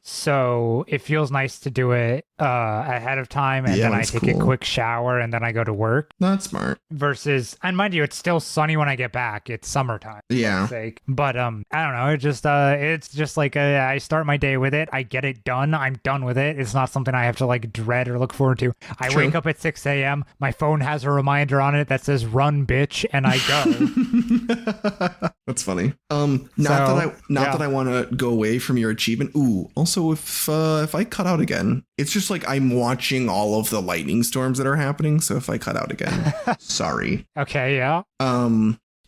So it feels nice to do it ahead of time, and then I take a quick shower, and then I go to work. That's smart. Versus, and mind you, it's still sunny when I get back. it's summertime. Yeah. Sake. But I don't know. It's just like I start my day with it. I get it done. I'm done with it. It's not something I have to like dread or look forward to. I True. wake up at 6 a.m. My phone has a reminder on it that says "Run, bitch," and I go. That's funny. Not that I want to go away from your achievement. Ooh, also if I cut out again, it's just like I'm watching all of the lightning storms that are happening. So if I cut out again, sorry. Okay, yeah.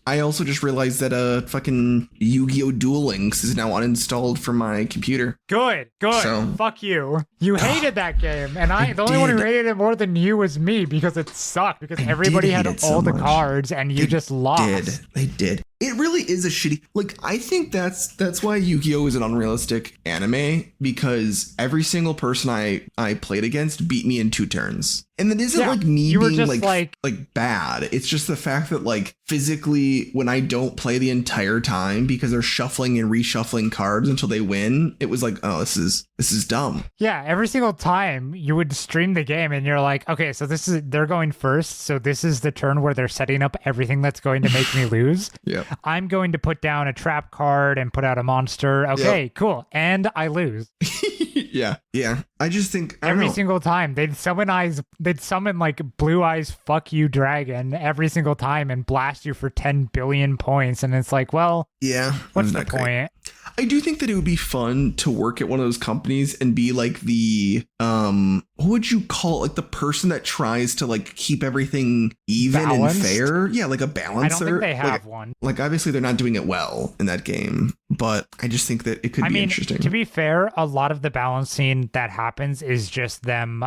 I also just realized that fucking Yu-Gi-Oh! Duel Links is now uninstalled from my computer. Good. So, fuck you. You hated that game, and the only one who hated it more than you was me because it sucked. Because everybody had all the cards, and you just lost. They did. It really is a shitty. Like, I think that's why Yu-Gi-Oh! Is an unrealistic anime, because every single person I played against beat me in 2 turns. And it isn't like me being like bad. It's just the fact that like physically when I don't play the entire time because they're shuffling and reshuffling cards until they win, it was like, oh, this is dumb. Yeah, every single time you would stream the game and you're like, okay, so they're going first. So this is the turn where they're setting up everything that's going to make me lose. Yeah. I'm going to put down a trap card and put out a monster. Okay, cool. And I lose. Yeah. I just think every single time they'd summon like Blue Eyes fuck you dragon every single time and blast you for 10 billion points. And it's like, well, what's the point? I do think that it would be fun to work at one of those companies and be like the what would you call it? Like the person that tries to like keep everything even Balanced? and fair. Yeah, like a balancer. I don't think they have one. Like obviously they're not doing it well in that game, but I just think that it could be interesting. To be fair, a lot of the balancing that happens is just them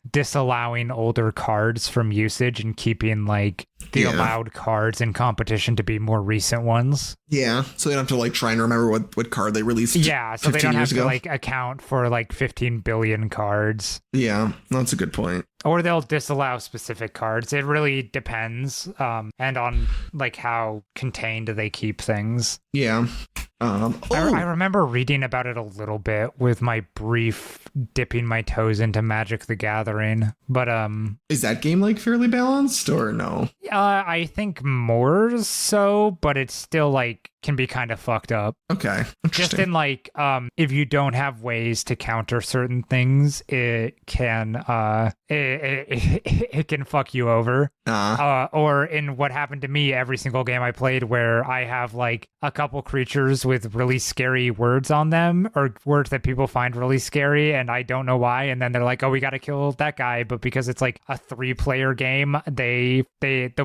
disallowing older cards from usage and keeping like the allowed cards in competition to be more recent ones. Yeah, so they don't have to like try and remember what card they released. Yeah, so they don't have to like account for like 15 billion cards. Yeah, that's a good point. Or they'll disallow specific cards. It really depends, and on like how contained they keep things. Yeah. I remember reading about it a little bit with my brief dipping my toes into Magic the Gathering, but is that game like fairly balanced or no? I think more so, but it's still like can be kind of fucked up. Okay. Just in like if you don't have ways to counter certain things, it can it can fuck you over. Or in what happened to me every single game I played where I have like a couple creatures with really scary words on them or words that people find really scary and I don't know why, and then they're like, oh, we got to kill that guy, but because it's like a 3-player game, the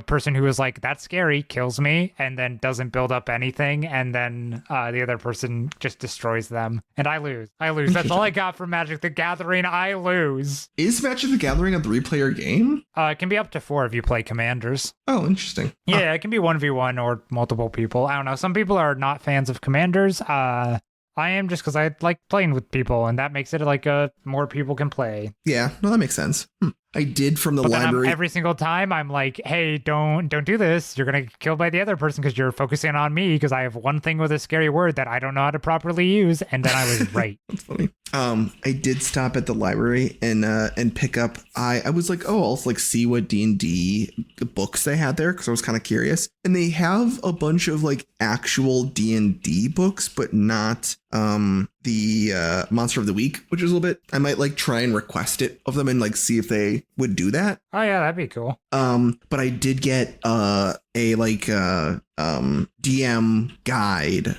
person who was like, that's scary, kills me and then doesn't build up anything, and then the other person just destroys them and I lose. That's all I got from Magic the Gathering. I lose. Is Magic the Gathering a 3-player game? It can be up to 4 if you play commanders. Oh, interesting. Yeah, it can be 1v1 or multiple people. I don't know. Some people are not fans of commanders. I am, just because I like playing with people, and that makes it like more people can play. Yeah, no, that makes sense. I did from the library. Every single time I'm like, hey, don't do this. You're going to get killed by the other person because you're focusing on me because I have one thing with a scary word that I don't know how to properly use. And then I was right. That's funny. I did stop at the library and pick up. I was like, oh, I'll like see what D&D books they had there because I was kind of curious. And they have a bunch of like actual D&D books, but not the Monster of the Week, which is a little bit. I might like try and request it of them and like see if they would do that. Oh yeah, that'd be cool. But I did get a like DM guide.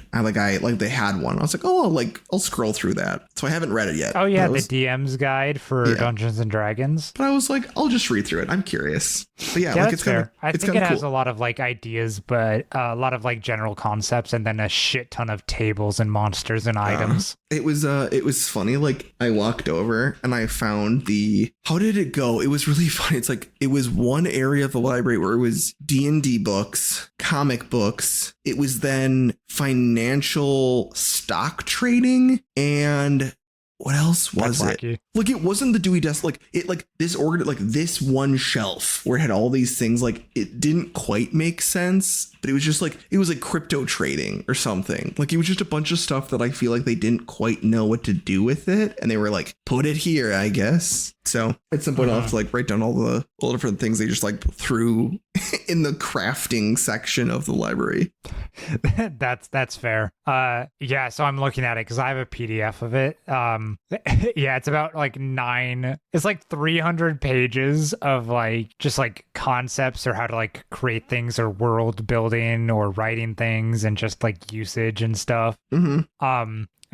They had one. I was like, oh, I'll scroll through that. So I haven't read it yet. Oh yeah, the DM's guide for Dungeons and Dragons. But I was like, I'll just read through it. I'm curious. But yeah, like it's fair. I think it has a lot of like ideas, but a lot of like general concepts, and then a shit ton of tables and monsters and items. It was funny. Like I walked over and I found how did it go? It was really funny. It's like it was one area of the library where it was D&D books, comic books. It was then financial stock trading, and what else was it? Wacky. Like it wasn't the Dewey Desk. Like it like this organ, like this one shelf where it had all these things. Like it didn't quite make sense, but it was just like it was like crypto trading or something. Like it was just a bunch of stuff that I feel like they didn't quite know what to do with it, and they were like, put it here, I guess. So at some point I'll have to like write down all the different things they just like threw in the crafting section of the library. That's fair. Yeah, so I'm looking at it because I have a PDF of it. Yeah, it's about like it's like 300 pages of like just like concepts or how to like create things or world building or writing things and just like usage and stuff.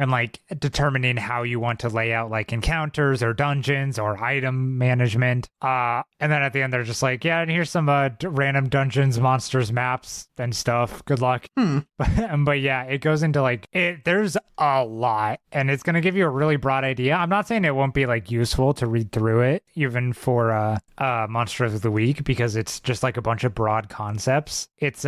And like determining how you want to lay out like encounters or dungeons or item management. And then at the end, they're just like, yeah, and here's some random dungeons, monsters, maps and stuff. Good luck. But yeah, it goes into like, there's a lot and it's going to give you a really broad idea. I'm not saying it won't be like useful to read through it, even for Monsters of the Week, because it's just like a bunch of broad concepts. It's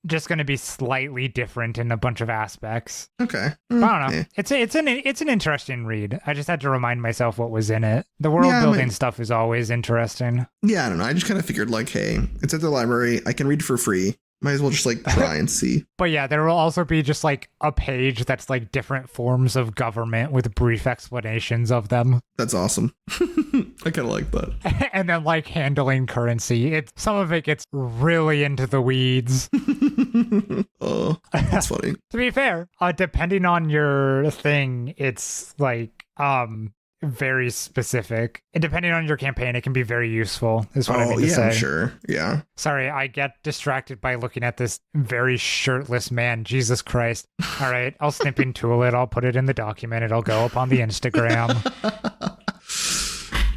just going to be slightly different in a bunch of aspects. Okay. I don't know. Yeah. It's an interesting read. I just had to remind myself what was in it. The world building stuff is always interesting. Yeah, I don't know. I just kind of figured like, hey, it's at the library. I can read for free. Might as well just like try and see. But yeah, there will also be just like a page that's like different forms of government with brief explanations of them. That's awesome. I kind of like that. And then like handling currency. Some of it gets really into the weeds. Oh, that's funny. To be fair, depending on your thing, it's like very specific. And depending on your campaign, it can be very useful, is what I mean to say. I'm sure. Yeah. Sorry, I get distracted by looking at this very shirtless man. Jesus Christ. All right, I'll snipping tool it. I'll put it in the document. It'll go up on the Instagram.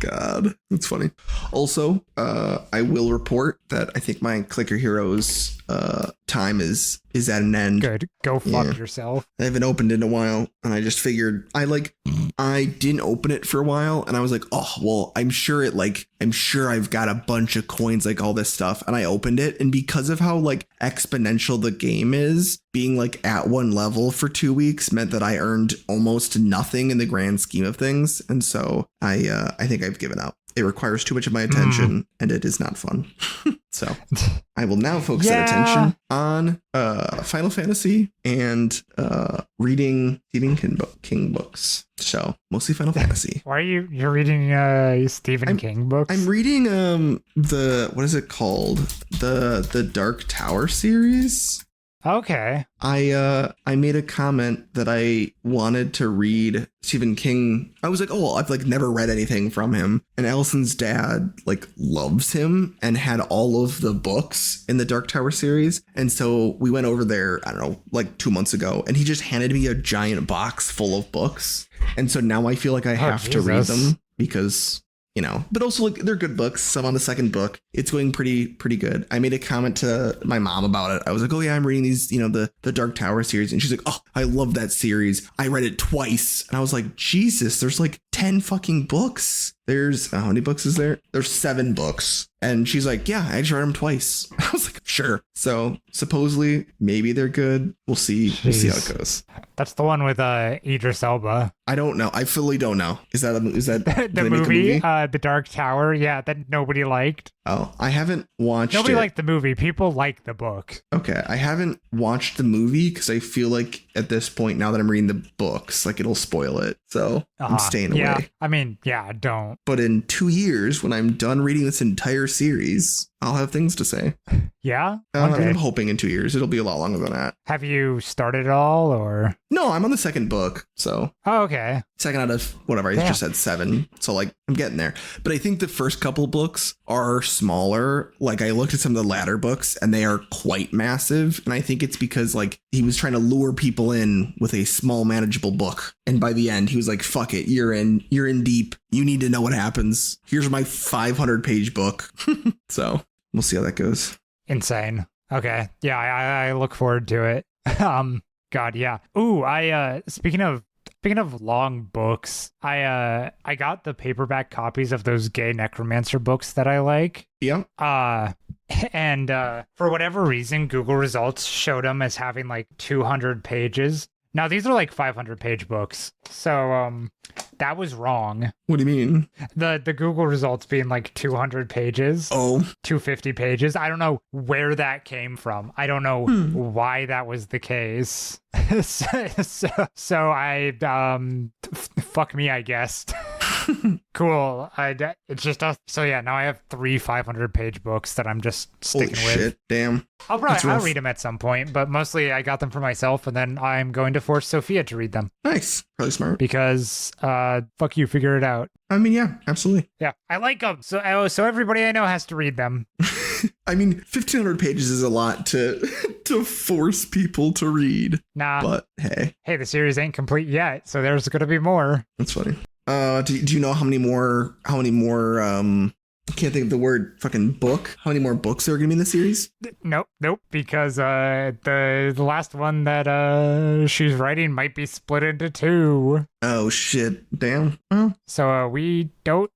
God, that's funny. Also, I will report that I think my Clicker Heroes time is at an end. Good. Go fuck yourself. I haven't opened it in a while, and I just figured I didn't open it for a while, and I was like, oh well, I'm sure I've got a bunch of coins, like all this stuff, and I opened it, and because of how like exponential the game is, being like at one level for 2 weeks meant that I earned almost nothing in the grand scheme of things, and so I think I've given up. It requires too much of my attention, and it is not fun. So I will now focus that attention on Final Fantasy and reading Stephen King books. So mostly Final Fantasy. Why are you're reading Stephen King books? I'm reading what is it called? The Dark Tower series. Okay. I made a comment that I wanted to read Stephen King. I was like, oh, I've like never read anything from him. And Allison's dad like loves him and had all of the books in the Dark Tower series. And so we went over there, I don't know, like 2 months ago, and he just handed me a giant box full of books. And so now I feel like I have to read them because, you know, but also like they're good books. So I'm on the second book. It's going pretty good. I made a comment to my mom about it. I was like, oh yeah, I'm reading these, you know, the Dark Tower series. And she's like, oh, I love that series. I read it twice. And I was like, Jesus, there's like 10 fucking books. There's how many books is there? There's 7 books. And she's like, yeah, I actually read them twice. I was like, sure. So supposedly maybe they're good. We'll see. Jeez. We'll see how it goes. That's the one with Idris Elba. I don't know. I fully don't know. Is that the movie? The Dark Tower? Yeah, that nobody liked. Oh, I haven't watched Nobody liked the movie. People like the book. Okay, I haven't watched the movie because I feel like at this point, now that I'm reading the books, like it'll spoil it. So I'm staying away. Yeah, I mean, yeah, don't. But in 2 years, when I'm done reading this entire series, I'll have things to say. Yeah? I'm hoping in 2 years. It'll be a lot longer than that. Have you started it all, or? No, I'm on the second book, so. Oh, okay. Second out of whatever, I just said 7. So, like, I'm getting there. But I think the first couple books are smaller. Like, I looked at some of the latter books, and they are quite massive. And I think it's because, like, he was trying to lure people in with a small, manageable book. And by the end, he was like, fuck it, you're in deep. You need to know what happens. Here's my 500-page book. So, we'll see how that goes. Insane. Okay. Yeah, I look forward to it. God, yeah. Ooh, speaking of long books, I got the paperback copies of those gay Necromancer books that I like. Yeah. And for whatever reason, Google results showed them as having like 200 pages. Now these are like 500-page books. So that was wrong. What do you mean? The Google results being like 200 pages. Oh. 250 pages. I don't know where that came from. I don't know why that was the case. So I fuck me, I guess. Cool. It's just us. So yeah, now I have 3 500-page books that I'm just sticking Holy with. shit, damn. I'll read them at some point, but mostly I got them for myself, and then I'm going to force Sophia to read them. Nice. Probably smart. Because, fuck you, figure it out. I mean, yeah, absolutely. Yeah, I like them. So everybody I know has to read them. I mean, 1,500 pages is a lot to force people to read. Nah. But hey. Hey, the series ain't complete yet, so there's going to be more. That's funny. Do you know how many more, I can't think of the word fucking book. How many more books there are going to be in the series? Nope, because the last one that she's writing might be split into 2. Oh shit! Damn. Oh. So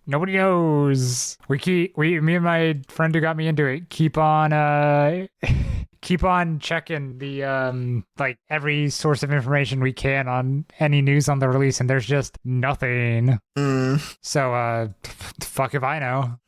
nobody knows. Me and my friend who got me into it keep on checking the like every source of information we can on any news on the release, and there's just nothing. So fuck if I know.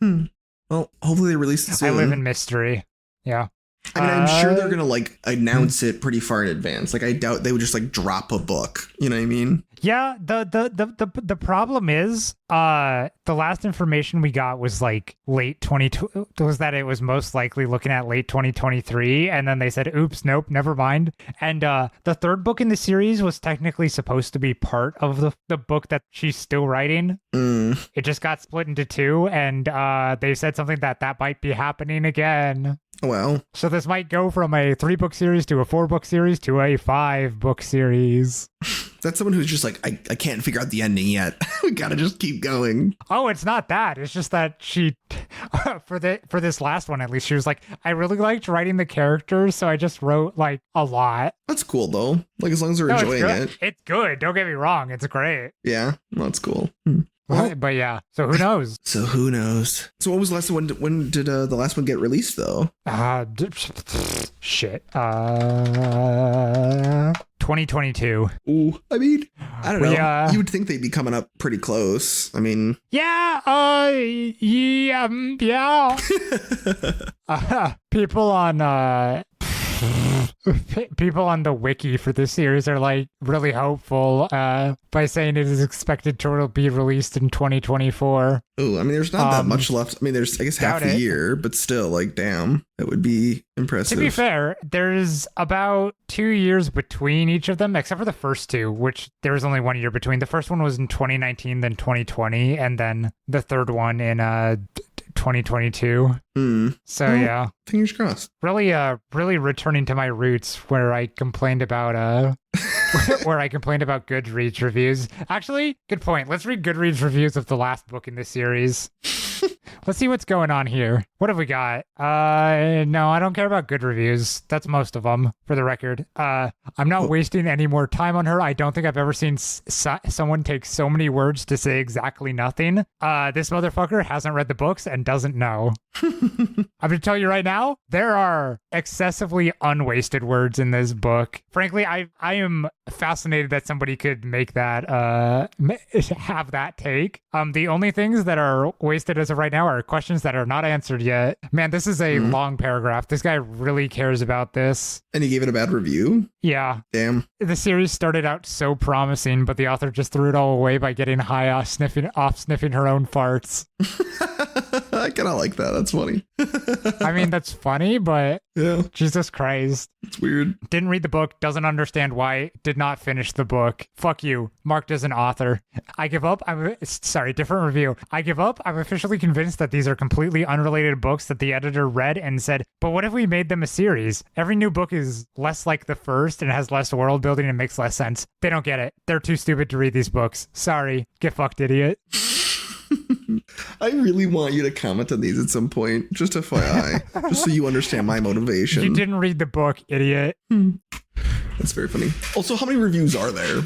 Well, hopefully they release it soon. I live in mystery. Yeah. I mean, I'm sure they're gonna like announce it pretty far in advance. Like, I doubt they would just like drop a book. You know what I mean? Yeah. The problem is, the last information we got was like late 2020. Was that it was most likely looking at late 2023, and then they said, "Oops, nope, never mind." And the third book in the series was technically supposed to be part of the book that she's still writing. It just got split into 2, and they said something that might be happening again. Well, so this might go from a 3-book series to a 4-book series to a 5-book series. That's someone who's just like, I can't figure out the ending yet. We gotta just keep going. Oh, it's not that. It's just that she, for this last one at least, she was like, I really liked writing the characters, so I just wrote like a lot. That's cool though. Like, as long as they're enjoying it. It's good. Don't get me wrong. It's great. Yeah, well, that's cool. Well, but yeah, so who knows? So what was the last one? When did the last one get released though? Shit. 2022. Ooh, I mean, I don't know. You would think they'd be coming up pretty close. I mean, yeah. People on the wiki for this series are like really hopeful by saying it is expected to be released in 2024. Oh, I mean, there's not that much left. I mean, there's, I guess, half a year, but still, like, damn, that would be impressive. To be fair, there's about 2 years between each of them, except for the first 2, which there was only 1 year between. The first one was in 2019, then 2020, and then the third one in 2022. So well, yeah, fingers crossed. Really returning to my roots where I complained about Goodreads reviews. Actually, good point. Let's read Goodreads reviews of the last book in this series. Let's see what's going on here. What have we got? No, I don't care about good reviews. That's most of them, for the record. I'm not wasting any more time on her. I don't think I've ever seen someone take so many words to say exactly nothing. This motherfucker hasn't read the books and doesn't know. I'm going to tell you right now, there are excessively unwasted words in this book. Frankly, I am fascinated that somebody could make that, have that take. The only things that are wasted as of right now are questions that are not answered yet. Man, this is a long paragraph. This guy really cares about this. And he gave it a bad review? Yeah. Damn. The series started out so promising, but the author just threw it all away by getting high off sniffing her own farts. I kind of like that. That's funny. I mean, that's funny, but yeah. Jesus Christ. It's weird. Didn't read the book, doesn't understand why, did not finish the book. Fuck you. Marked as an author. I give up. Different review. I give up. I'm officially convinced that these are completely unrelated books that the editor read and said, but what if we made them a series? Every new book is less like the first and has less world building and makes less sense. They don't get it. They're too stupid to read these books. Sorry. Get fucked, idiot. I really want you to comment on these at some point, just FYI, just so you understand my motivation. You didn't read the book, idiot. That's very funny. Also, how many reviews are there?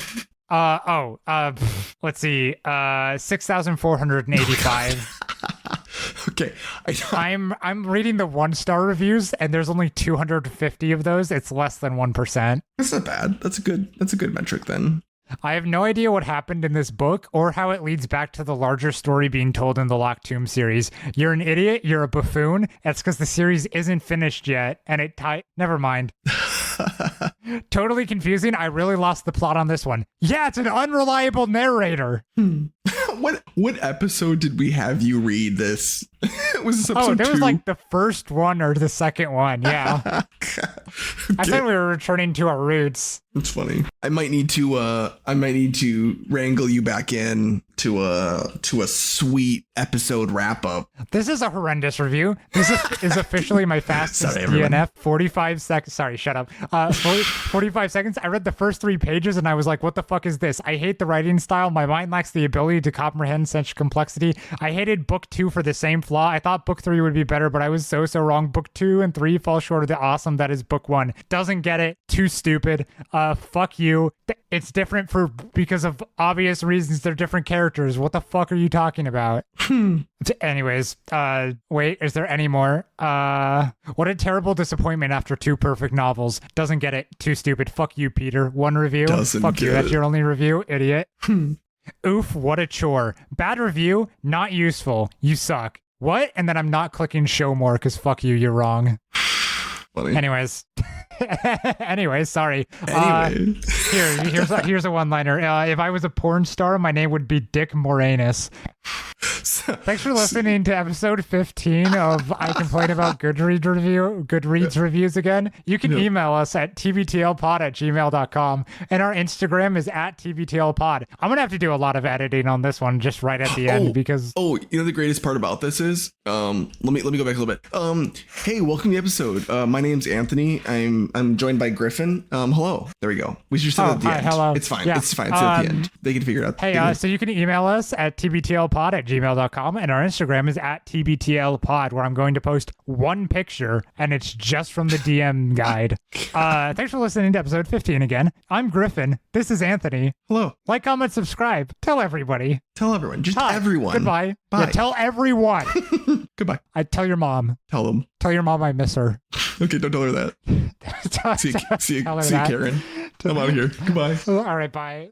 Let's see. 6,485. Okay. I'm reading the 1-star reviews, and there's only 250 of those. It's less than 1%. That's not bad. That's a good metric then. I have no idea what happened in this book or how it leads back to the larger story being told in the Locked Tomb series. You're an idiot. You're a buffoon. That's because the series isn't finished yet, and never mind. Totally confusing. I really lost the plot on this one. Yeah, it's an unreliable narrator. What episode did we have you read this? Was this episode 2? There was like the first one or the second one. Yeah. I thought we were returning to our roots. That's funny. I might need to wrangle you back in to a sweet episode wrap up. This is a horrendous review. This is officially my fastest DNF. 45 seconds. Sorry, shut up. 45 seconds. I read the first 3 pages and I was like, what the fuck is this? I hate the writing style. My mind lacks the ability to comprehend such complexity. I hated book 2 for the same flaw. I thought book 3 would be better, but I was so wrong. Book 2 and 3 fall short of the awesome that is book 1. Doesn't get it. Too stupid. Fuck you. It's different because of obvious reasons. They're different characters. What the fuck are you talking about? Anyways, wait, is there any more? What a terrible disappointment after 2 perfect novels. Doesn't get it. Too stupid. Fuck you, Peter. 1 review. Fuck you. That's your only review, idiot. Oof, what a chore. Bad review. Not useful. You suck. What? And then I'm not clicking show more because fuck you, you're wrong. Funny. Anyways, sorry. Anyway. Here's a one-liner. If I was a porn star, my name would be Dick Moranis. Thanks for listening to episode 15 of I Complain About Goodreads reviews again. You can email us at tbtlpod@gmail.com, and our Instagram is @tbtlpod. I'm gonna have to do a lot of editing on this one just right at the end because you know the greatest part about this is let me go back a little bit. Hey, welcome to the episode. My name's Anthony. I'm joined by Griffin. Hello. There we go. We should start at the end. Hello. It's fine. Yeah. It's fine. It's at the end. They can figure it out. Hey, so you can email us at tbtlpod@gmail.com, and our Instagram is @tbtlpod, where I'm going to post 1 picture, and it's just from the DM guide. Thanks for listening to episode 15 again. I'm Griffin. This is Anthony. Hello. Like, comment, subscribe. Tell everybody. Tell everyone. Just Hi. everyone. Goodbye. Bye. Yeah, tell everyone. Goodbye. I tell your mom. Tell them. Tell your mom I miss her. Okay, don't tell her that. See you, Tell her Karen. I'm out of here. Goodbye. All right, bye.